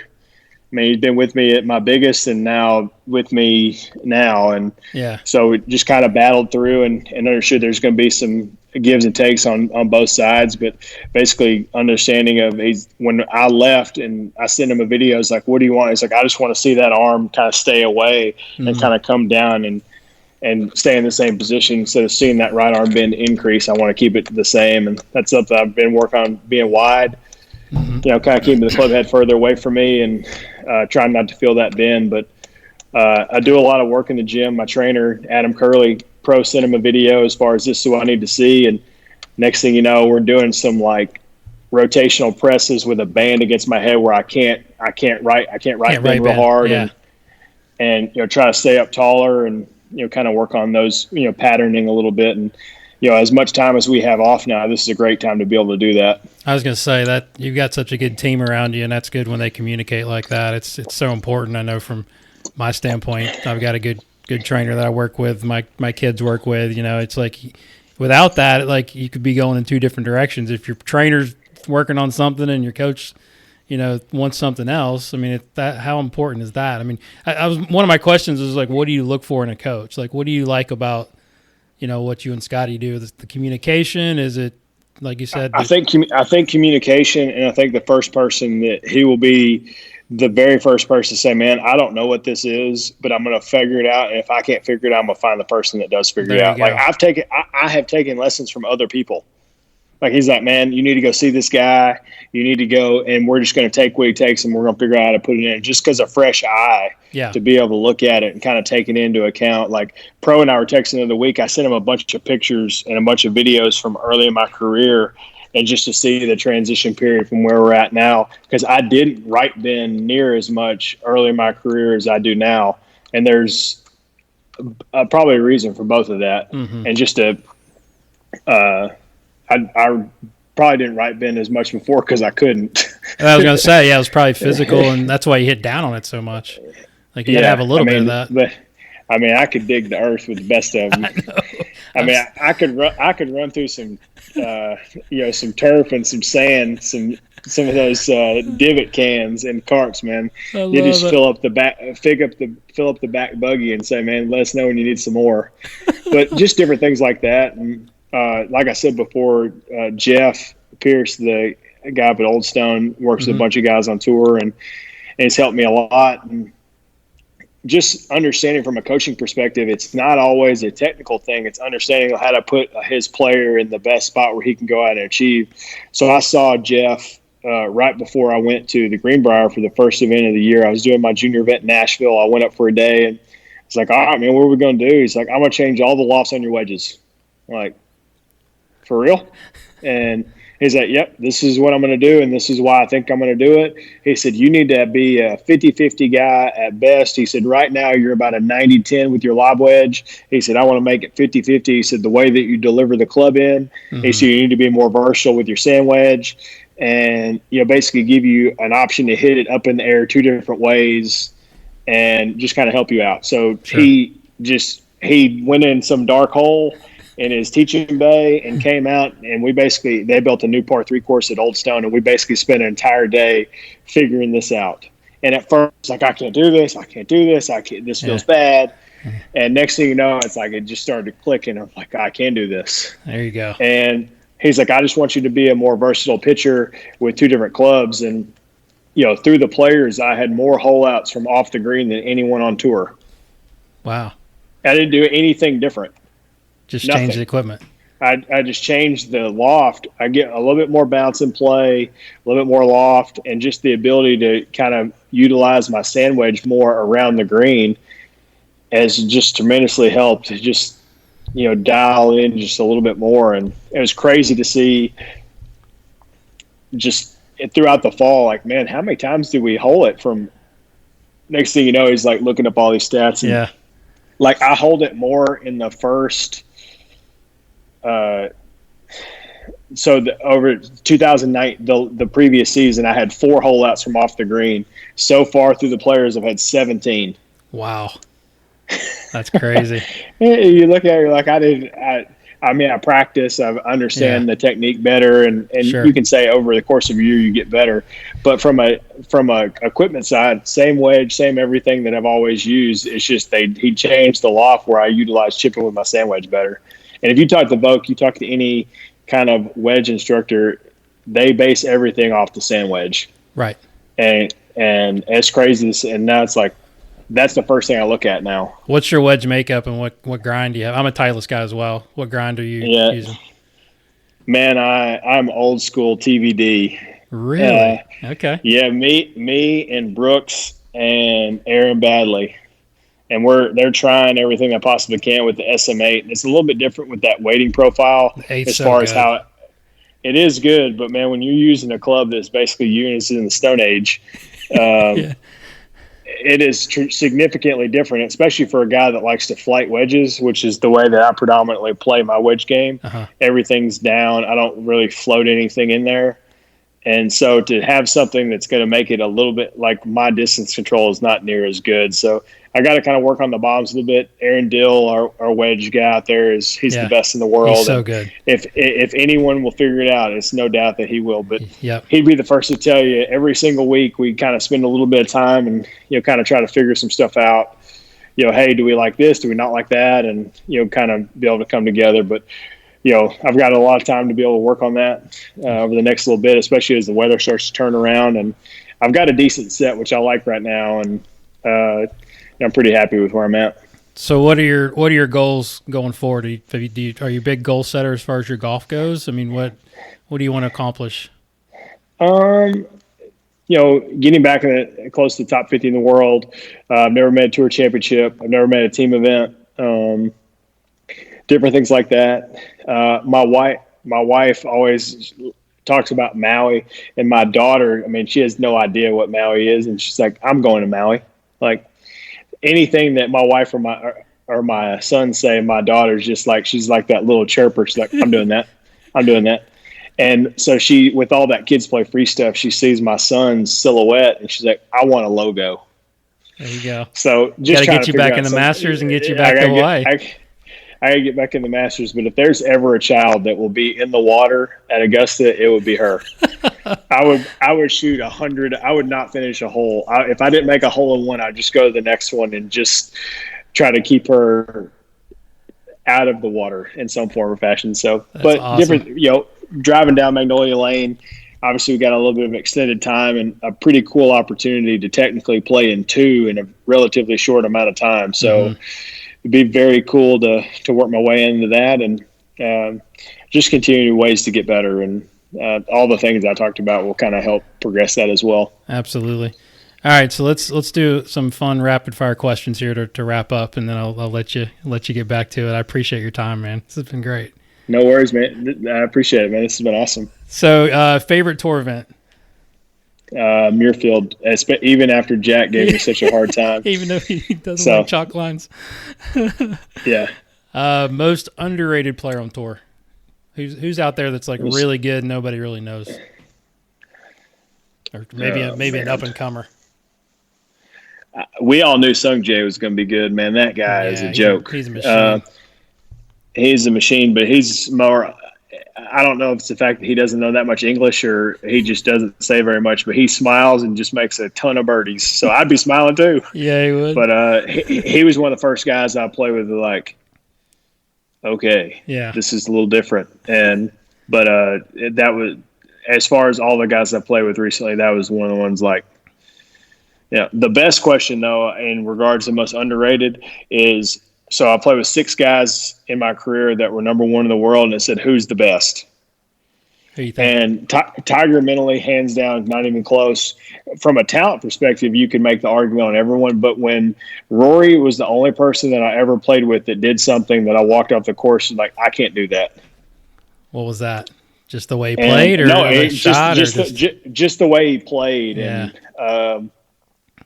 he's been with me at my biggest and now with me now. And so we just kind of battled through and understood there's going to be some gives and takes on both sides. But basically understanding of when I left and I sent him a video, I was like, what do you want? He's like, I just want to see that arm kind of stay away and kind of come down and stay in the same position. Instead of seeing that right arm bend increase, I want to keep it the same. And that's something I've been working on, being wide. Kind of keeping the club head further away from me and trying not to feel that bend. But I do a lot of work in the gym. My trainer, Adam Curley, sent him a video as far as this is what I need to see. And next thing you know, we're doing some like rotational presses with a band against my head where I can't right bend real hard, yeah. and try to stay up taller and kind of work on those patterning a little bit. And as much time as we have off now, this is a great time to be able to do that. I was going to say that you've got such a good team around you, and that's good when they communicate like that. It's so important. I know from my standpoint, I've got a good trainer that I work with, my kids work with. It's like without that, like you could be going in two different directions. If your trainer's working on something and your coach, wants something else, I mean, how important is that? I mean, I was one of my questions was like, what do you look for in a coach? Like, what do you like about what you and Scotty do? The communication? Is it like you said? I think communication, and I think the first person that he will be the very first person to say, man, I don't know what this is, but I'm going to figure it out. And if I can't figure it out, I'm going to find the person that does figure it out. Like I have taken lessons from other people. Like he's like, man, you need to go see this guy. You need to go, and we're just going to take what he takes, and we're going to figure out how to put it in just because of fresh eye to be able to look at it and kind of take it into account. Like Pro and I were texting the other week. I sent him a bunch of pictures and a bunch of videos from early in my career, and just to see the transition period from where we're at now, because I didn't right bend near as much early in my career as I do now. And there's probably a reason for both of that. Mm-hmm. And just I probably didn't right bend as much before because I couldn't. I was going to say, it was probably physical, and that's why you hit down on it so much. Like you got to have a little bit of that. But I could dig the earth with the best of them. I could run through some, some turf and some sand, some of those divot cans and carts, man. You just fill up the back buggy and say, man, let us know when you need some more. But just different things like that. And like I said before, Jeff Pierce, the guy up at Old Stone, works with a bunch of guys on tour, and it's helped me a lot. And just understanding from a coaching perspective, it's not always a technical thing. It's understanding how to put his player in the best spot where he can go out and achieve. So I saw Jeff right before I went to the Greenbrier for the first event of the year. I was doing my junior event in Nashville. I went up for a day, and it's like, all right, man, what are we going to do? He's like, I'm going to change all the lofts on your wedges. I'm like, for real? And he's like, yep, this is what I'm going to do, and this is why I think I'm going to do it. He said, you need to be a 50-50 guy at best. He said, right now you're about a 90-10 with your lob wedge. He said, I want to make it 50-50. He said, the way that you deliver the club in. He said, you need to be more versatile with your sand wedge, and basically give you an option to hit it up in the air two different ways and just kind of help you out. So he went in some dark hole in his teaching bay and came out, and they built a new par 3 course at Old Stone, and we basically spent an entire day figuring this out. And at first, like, I can't do this, this feels bad. And next thing you know, it's like it just started clicking. I'm like, I can do this. There you go. And he's like, I just want you to be a more versatile pitcher with two different clubs. And through the players, I had more hole outs from off the green than anyone on tour. Wow. I didn't do anything different. Just change the equipment. I just changed the loft. I get a little bit more bounce in play, a little bit more loft, and just the ability to kind of utilize my sand wedge more around the green has just tremendously helped to just, dial in just a little bit more. And it was crazy to see just throughout the fall, like, man, how many times do we hole it from next thing you know, he's like looking up all these stats. And like I hold it more in the first over 2009, the previous season, I had 4 hole outs from off the green. So far through the players, I've had 17. Wow, that's crazy. You look at it, you're like, I practice, I understand the technique better, and you can say over the course of a year you get better. But from a equipment side, same wedge, same everything that I've always used. It's just he changed the loft where I utilize chipping with my sand wedge better. And if you talk to Voke, you talk to any kind of wedge instructor, they base everything off the sand wedge. Right. And it's crazy. And now it's like, that's the first thing I look at now. What's your wedge makeup and what grind do you have? I'm a Titleist guy as well. What grind are you using? Man, I'm old school TVD. Really? Okay. Yeah, me and Brooks and Aaron Badley. and they're trying everything they possibly can with the SM8. It's a little bit different with that weighting profile as far as how it is good. But man, when you're using a club that's basically units in the Stone Age, Yeah. it is significantly different, especially for a guy that likes to flight wedges, which is the way that I predominantly play my wedge game. Everything's down. I don't really float anything in there. And so to have something that's going to make it a little bit like my distance control is not near as good. So I got to kind of work on the bombs a little bit. Aaron Dill, our wedge guy out there, he's the best in the world. He's so good. If anyone will figure it out, it's no doubt that he will. But yep. He'd be the first to tell you every single week we kind of spend a little bit of time and, kind of try to figure some stuff out. Hey, do we like this? Do we not like that? And, kind of be able to come together. But, I've got a lot of time to be able to work on that over the next little bit, especially as the weather starts to turn around. And I've got a decent set, which I like right now, and I'm pretty happy with where I'm at. So, what are your goals going forward? Are you a big goal setter as far as your golf goes? I mean, what do you want to accomplish? Getting back close to the top 50 in the world. I've never made a tour championship. I've never made a team event. Different things like that. My wife always talks about Maui, and my daughter, she has no idea what Maui is, and she's like, I'm going to Maui. Like anything that my wife or my son say, my daughter's just like, she's like that little chirper. She's like, I'm doing that. I'm doing that. And so she, with all that kids play free stuff, she sees my son's silhouette and she's like, I want a logo. There you go. So just got to get you back in the Masters and get you back to Hawaii. I got to get back in the Masters, but if there's ever a child that will be in the water at Augusta, it would be her. I would shoot 100. I would not finish a hole. If I didn't make a hole in one, I'd just go to the next one and just try to keep her out of the water in some form or fashion. So, that's but awesome. Different, driving down Magnolia Lane, obviously we got a little bit of extended time and a pretty cool opportunity to technically play in two in a relatively short amount of time. So it'd be very cool to work my way into that and just continue ways to get better. And all the things I talked about will kind of help progress that as well. Absolutely. All right, so let's do some fun rapid fire questions here to wrap up, and then I'll let you get back to it. I appreciate your time, man. This has been great. No worries, man. I appreciate it, man. This has been awesome. So, favorite tour event? Muirfield, even after Jack gave me such a hard time. Even though he doesn't like chalk lines. Yeah. Most underrated player on tour? Who's out there that's like really good, nobody really knows? Or maybe an up-and-comer. We all knew Sung Jae was going to be good, man. That guy is a joke. He's a machine. He's a machine, but he's more – I don't know if it's the fact that he doesn't know that much English or he just doesn't say very much, but he smiles and just makes a ton of birdies. So I'd be smiling too. Yeah, he would. But he was one of the first guys I played with like, okay, this is a little different. But that was – as far as all the guys I played with recently, that was one of the ones like, the best question though, in regards to most underrated is, so I played with 6 guys in my career that were number 1 in the world, and it said, who's the best? Who you think? And Tiger mentally, hands down, not even close. From a talent perspective, you could make the argument on everyone, but when Rory was the only person that I ever played with that did something that I walked off the course and like, I can't do that. What was that? Just the way he played, or just the way he played. Yeah. And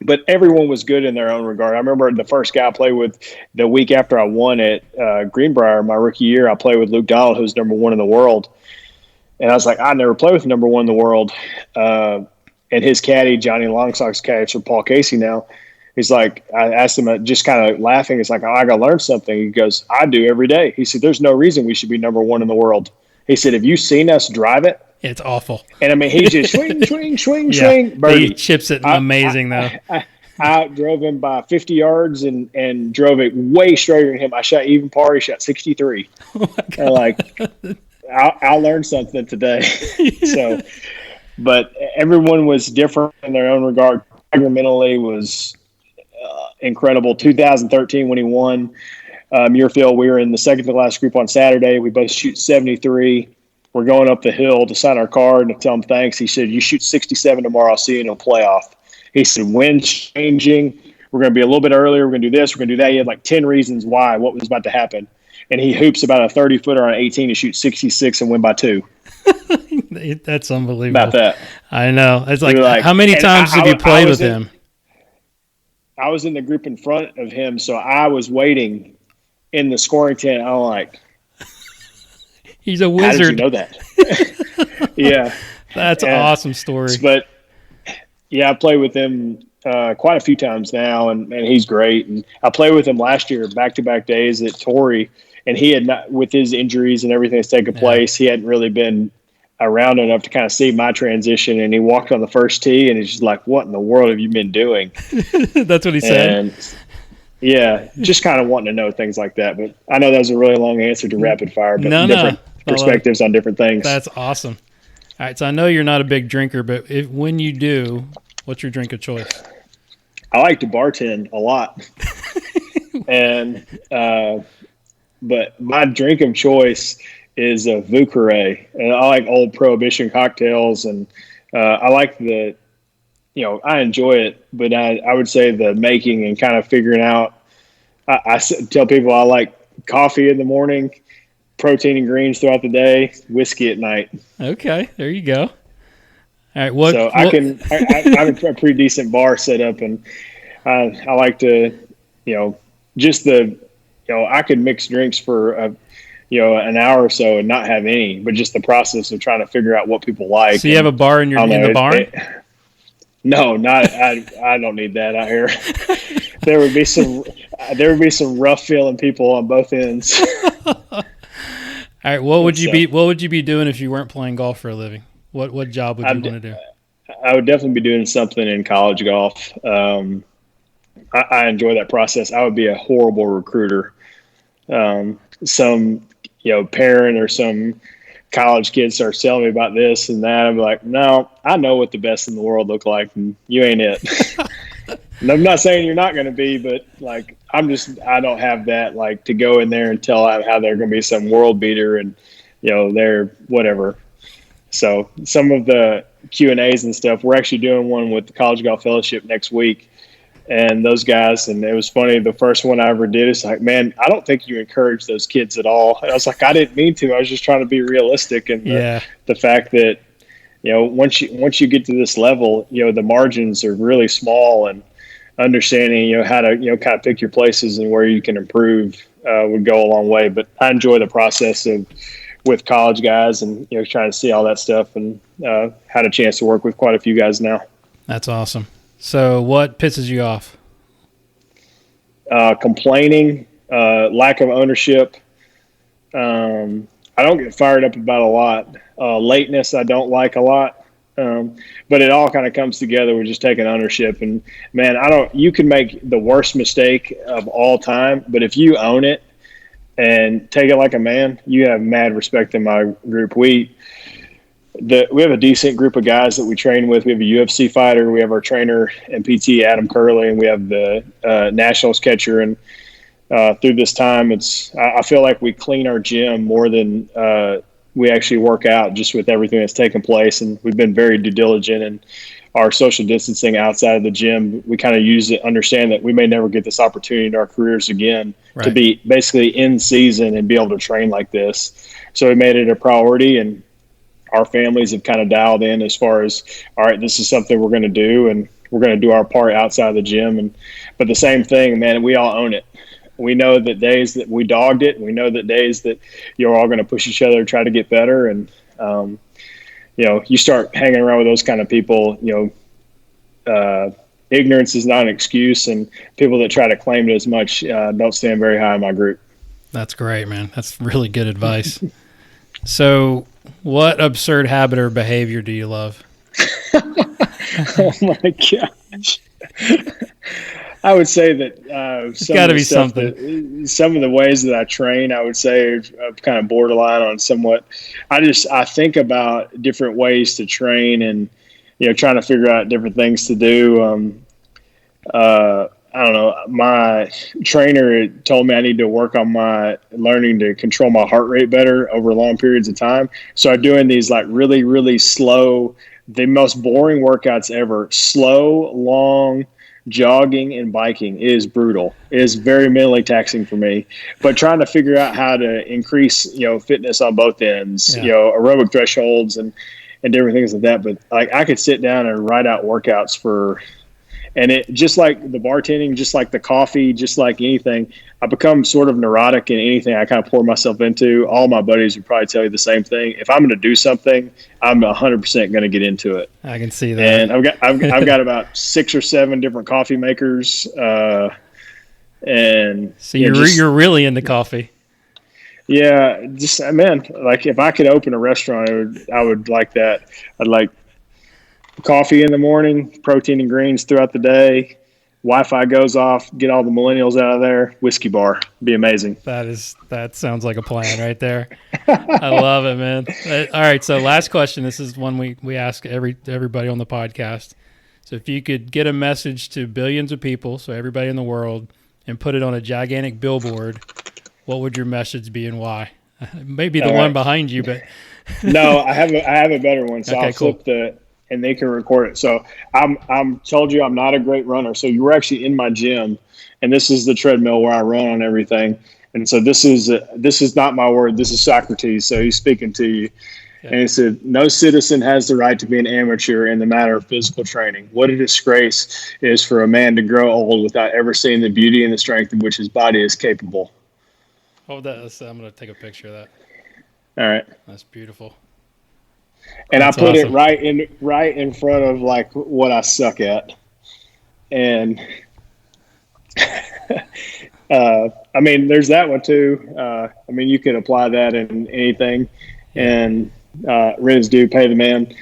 but everyone was good in their own regard. I remember the first guy I played with the week after I won at Greenbrier my rookie year. I played with Luke Donald, who's number 1 in the world, and I was like, I never played with number 1 in the world. And his caddy, Johnny Longsock's caddy, for Paul Casey now. He's like, I asked him, just kind of laughing. It's like, I got to learn something. He goes, I do every day. He said, there's no reason we should be number 1 in the world. He said, have you seen us drive it? It's awful. And he just swing. Birdie. He chips it amazing, though. I drove him by 50 yards and drove it way straighter than him. I shot even par. He shot 63. Oh and like, I learned something today. So, but everyone was different in their own regard. Tiger mentally was incredible. 2013 when he won Muirfield, we were in the second to last group on Saturday. We both shoot 73. We're going up the hill to sign our card and to tell him thanks. He said, you shoot 67 tomorrow. I'll see you in a playoff. He said, wind's changing. we're going to be a little bit earlier. We're going to do this. We're going to do that. He had like 10 reasons why, what was about to happen. And he hoops about a 30-footer on 18 to shoot 66 and win by 2. That's unbelievable. About that. I know. It's like how many times have you played with him? I was in the group in front of him, so I was waiting in the scoring tent. I'm like, he's a wizard. How did you know that? Yeah. That's an awesome story. But, yeah, I played with him quite a few times now, and he's great. And I played with him last year, back-to-back days at Torrey, and he had not, with his injuries and everything that's taken place, he hadn't really been around enough to kind of see my transition. And he walked on the first tee, and he's just like, what in the world have you been doing? That's what he said. And, yeah, just kind of wanting to know things like that. But I know that was a really long answer to rapid fire, but different perspectives on different things. That's awesome. All right, so I know you're not a big drinker, but when you do, what's your drink of choice? I like to bartend a lot. And but my drink of choice is a Vucare. And I like old Prohibition cocktails, and I like I enjoy it, but I would say the making and kind of figuring out, I tell people I like coffee in the morning, protein and greens throughout the day, whiskey at night. Okay, there you go. All right, I have a pretty decent bar set up, and I like to, I could mix drinks for an hour or so and not have any, but just the process of trying to figure out what people like. So you have a bar in the barn? No, not. I don't need that out here. There would be some rough feeling people on both ends. All right, what would you be doing if you weren't playing golf for a living? What job would you want to do? I would definitely be doing something in college golf. I enjoy that process. I would be a horrible recruiter. Some parent or some college kid starts telling me about this and that. I'm like, no, I know what the best in the world look like, and you ain't it. And I'm not saying you're not going to be, but like, I don't have that, like, to go in there and tell them how they're going to be some world beater and, they're whatever. So some of the Q&As and stuff, we're actually doing one with the College Golf Fellowship next week. And those guys, and it was funny, the first one I ever did, it's like, man, I don't think you encourage those kids at all. And I was like, I didn't mean to. I was just trying to be realistic. And the fact that, once you get to this level, the margins are really small, and understanding, how to, kind of pick your places and where you can improve would go a long way. But I enjoy the process with college guys and, trying to see all that stuff, and had a chance to work with quite a few guys now. That's awesome. So what pisses you off? Complaining, lack of ownership. I don't get fired up about a lot. Lateness, I don't like a lot. But it all kind of comes together with just taking ownership. And man, you can make the worst mistake of all time, but if you own it and take it like a man, you have mad respect in my group. We have a decent group of guys that we train with. We have a UFC fighter. We have our trainer and PT, Adam Curley, and we have the Nationals catcher. And through this time, I feel like we clean our gym more than we actually work out, just with everything that's taken place. And we've been very due diligent in our social distancing outside of the gym. We kind of understand that we may never get this opportunity in our careers again to be basically in season and be able to train like this. So we made it a priority, and our families have kind of dialed in as far as, all right, this is something we're going to do, and we're going to do our part outside of the gym. But the same thing, man, we all own it. We know that days that we dogged it, and we know that days that you're all going to push each other to try to get better. And, you start hanging around with those kind of people, ignorance is not an excuse, and people that try to claim it as much don't stand very high in my group. That's great, man. That's really good advice. So what absurd habit or behavior do you love? Oh my gosh. I would say that it's got to be something. Some of the ways that I train, I would say, are kind of borderline on somewhat. I think about different ways to train, and trying to figure out different things to do. I don't know. My trainer told me I need to work on my learning to control my heart rate better over long periods of time. So I'm doing these like really, really slow, the most boring workouts ever. Slow, long, jogging and biking is brutal. It is very mentally taxing for me. But trying to figure out how to increase, fitness on both ends, aerobic thresholds and different things like that. But like I could sit down and write out workouts and it just like the bartending, just like the coffee, just like anything, I become sort of neurotic in anything I kind of pour myself into. All my buddies would probably tell you the same thing. If I'm going to do something, I'm 100% going to get into it. I can see that. And I've got about 6 or 7 different coffee makers. And so you're really into coffee. Yeah, just man, like if I could open a restaurant, I would like that. I'd like coffee in the morning, protein and greens throughout the day. Wi-Fi goes off, get all the millennials out of there. Whiskey bar, be amazing. That sounds like a plan right there. I love it, man. All right, so last question. This is one we ask everybody on the podcast. So if you could get a message to billions of people, so everybody in the world, and put it on a gigantic billboard, what would your message be and why? Maybe the one behind you, but no, I have a better one. So okay, I'll flip and they can record it. So I'm told you I'm not a great runner. So you were actually in my gym, and this is the treadmill where I run on everything. And so this is not my word. This is Socrates. So he's speaking to you. Okay. And he said, "No citizen has the right to be an amateur in the matter of physical training. What a disgrace is for a man to grow old without ever seeing the beauty and the strength of which his body is capable." Oh, I'm going to take a picture of that. All right. That's beautiful. And that's I put awesome. It right in front of like what I suck at. And I mean, there's that one too. I mean, you can apply that in anything, and rent is due, pay the man.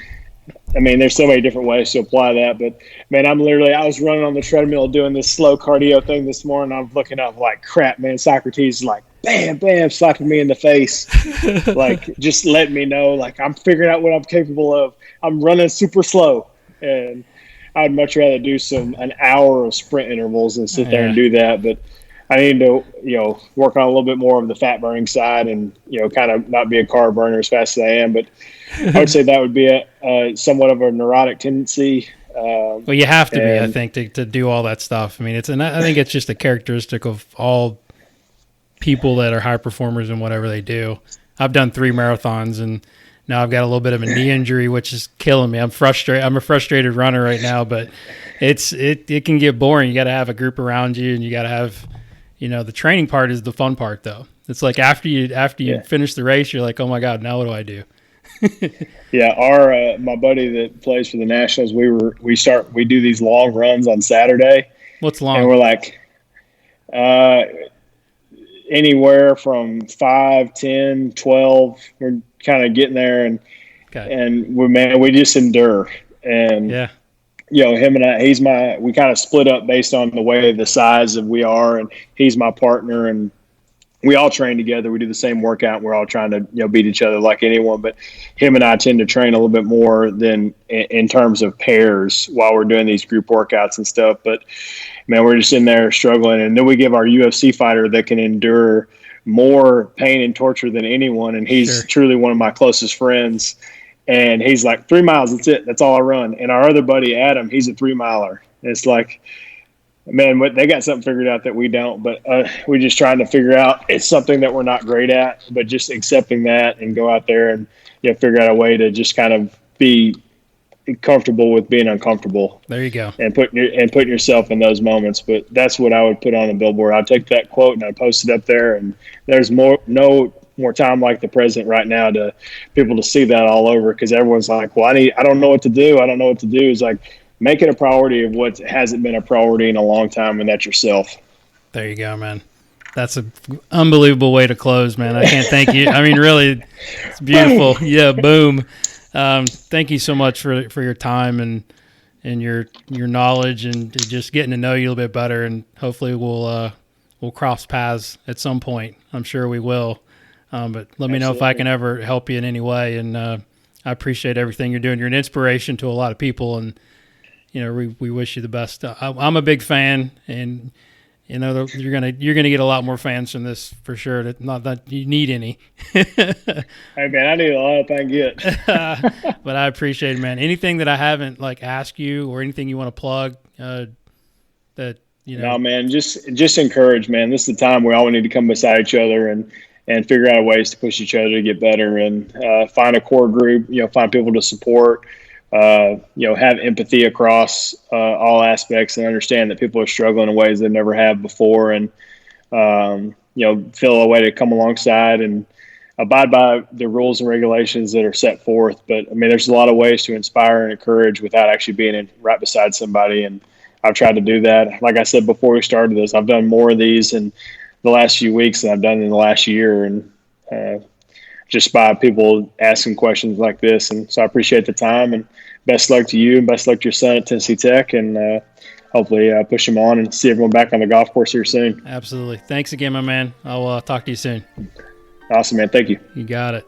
I mean, there's so many different ways to apply that, but man, I was running on the treadmill doing this slow cardio thing this morning. I'm looking up like, crap, man, Socrates is like, bam, bam, slapping me in the face. Like, just letting me know, like, I'm figuring out what I'm capable of. I'm running super slow. And I'd much rather do an hour of sprint intervals than sit there and do that. But I need to, work on a little bit more of the fat burning side and, kind of not be a carb burner as fast as I am. But I would say that would be a somewhat of a neurotic tendency. Well, you have to be, I think, to do all that stuff. I mean, I think it's just a characteristic of all people that are high performers in whatever they do. I've done 3 marathons, and now I've got a little bit of a knee injury, which is killing me. I'm frustrated. I'm a frustrated runner right now, but it can get boring. You got to have a group around you, and you got to have, the training part is the fun part, though. It's like after you finish the race, you're like, oh my God, now what do I do? Yeah, my buddy that plays for the Nationals, we do these long runs on Saturday. What's long? And we're like, anywhere from 5, 10, 12. We're kind of getting there, and we just endure. And him and I, we kind of split up based on the way the size of we are, and he's my partner, and we all train together. We do the same workout. We're all trying to beat each other like anyone, but him and I tend to train a little bit more than in terms of pairs while we're doing these group workouts and stuff. But man, we're just in there struggling. And then we give our UFC fighter that can endure more pain and torture than anyone. And he's truly one of my closest friends. And he's like, 3 miles, that's it. That's all I run. And our other buddy, Adam, he's a 3-miler. And it's like, man, they got something figured out that we don't, but we're just trying to figure out it's something that we're not great at, but just accepting that and go out there and figure out a way to just kind of be comfortable with being uncomfortable. There you go. And putting yourself in those moments. But that's what I would put on a billboard. I'd take that quote and I'd post it up there. And there's no more time like the present right now to people to see that all over, because everyone's like, well, I don't know what to do. I don't know what to do. It's like, make it a priority of what hasn't been a priority in a long time, and that's yourself. There you go, man. That's an unbelievable way to close, man. I can't thank you. I mean, really, it's beautiful. Yeah, boom. Thank you so much for your time and your knowledge and just getting to know you a little bit better. And hopefully we'll cross paths at some point. I'm sure we will. But let me know if I can ever help you in any way. And I appreciate everything you're doing. You're an inspiration to a lot of people, and we wish you the best. I'm a big fan, and you're gonna get a lot more fans from this for sure. Not that you need any. Hey man, I need a lot I can get. But I appreciate it, man. Anything that I haven't asked you, or anything you want to plug, that, you know? No, man, just encourage, man. This is the time we all need to come beside each other and figure out ways to push each other to get better, and find a core group, find people to support, have empathy across all aspects, and understand that people are struggling in ways they never have before, and, feel a way to come alongside and abide by the rules and regulations that are set forth. But I mean, there's a lot of ways to inspire and encourage without actually being right beside somebody. And I've tried to do that. Like I said before we started this, I've done more of these in the last few weeks than I've done in the last year. And just by people asking questions like this. And so I appreciate the time, and best luck to you, and best luck to your son at Tennessee Tech. And hopefully push him on and see everyone back on the golf course here soon. Absolutely. Thanks again, my man. I'll talk to you soon. Awesome, man. Thank you. You got it.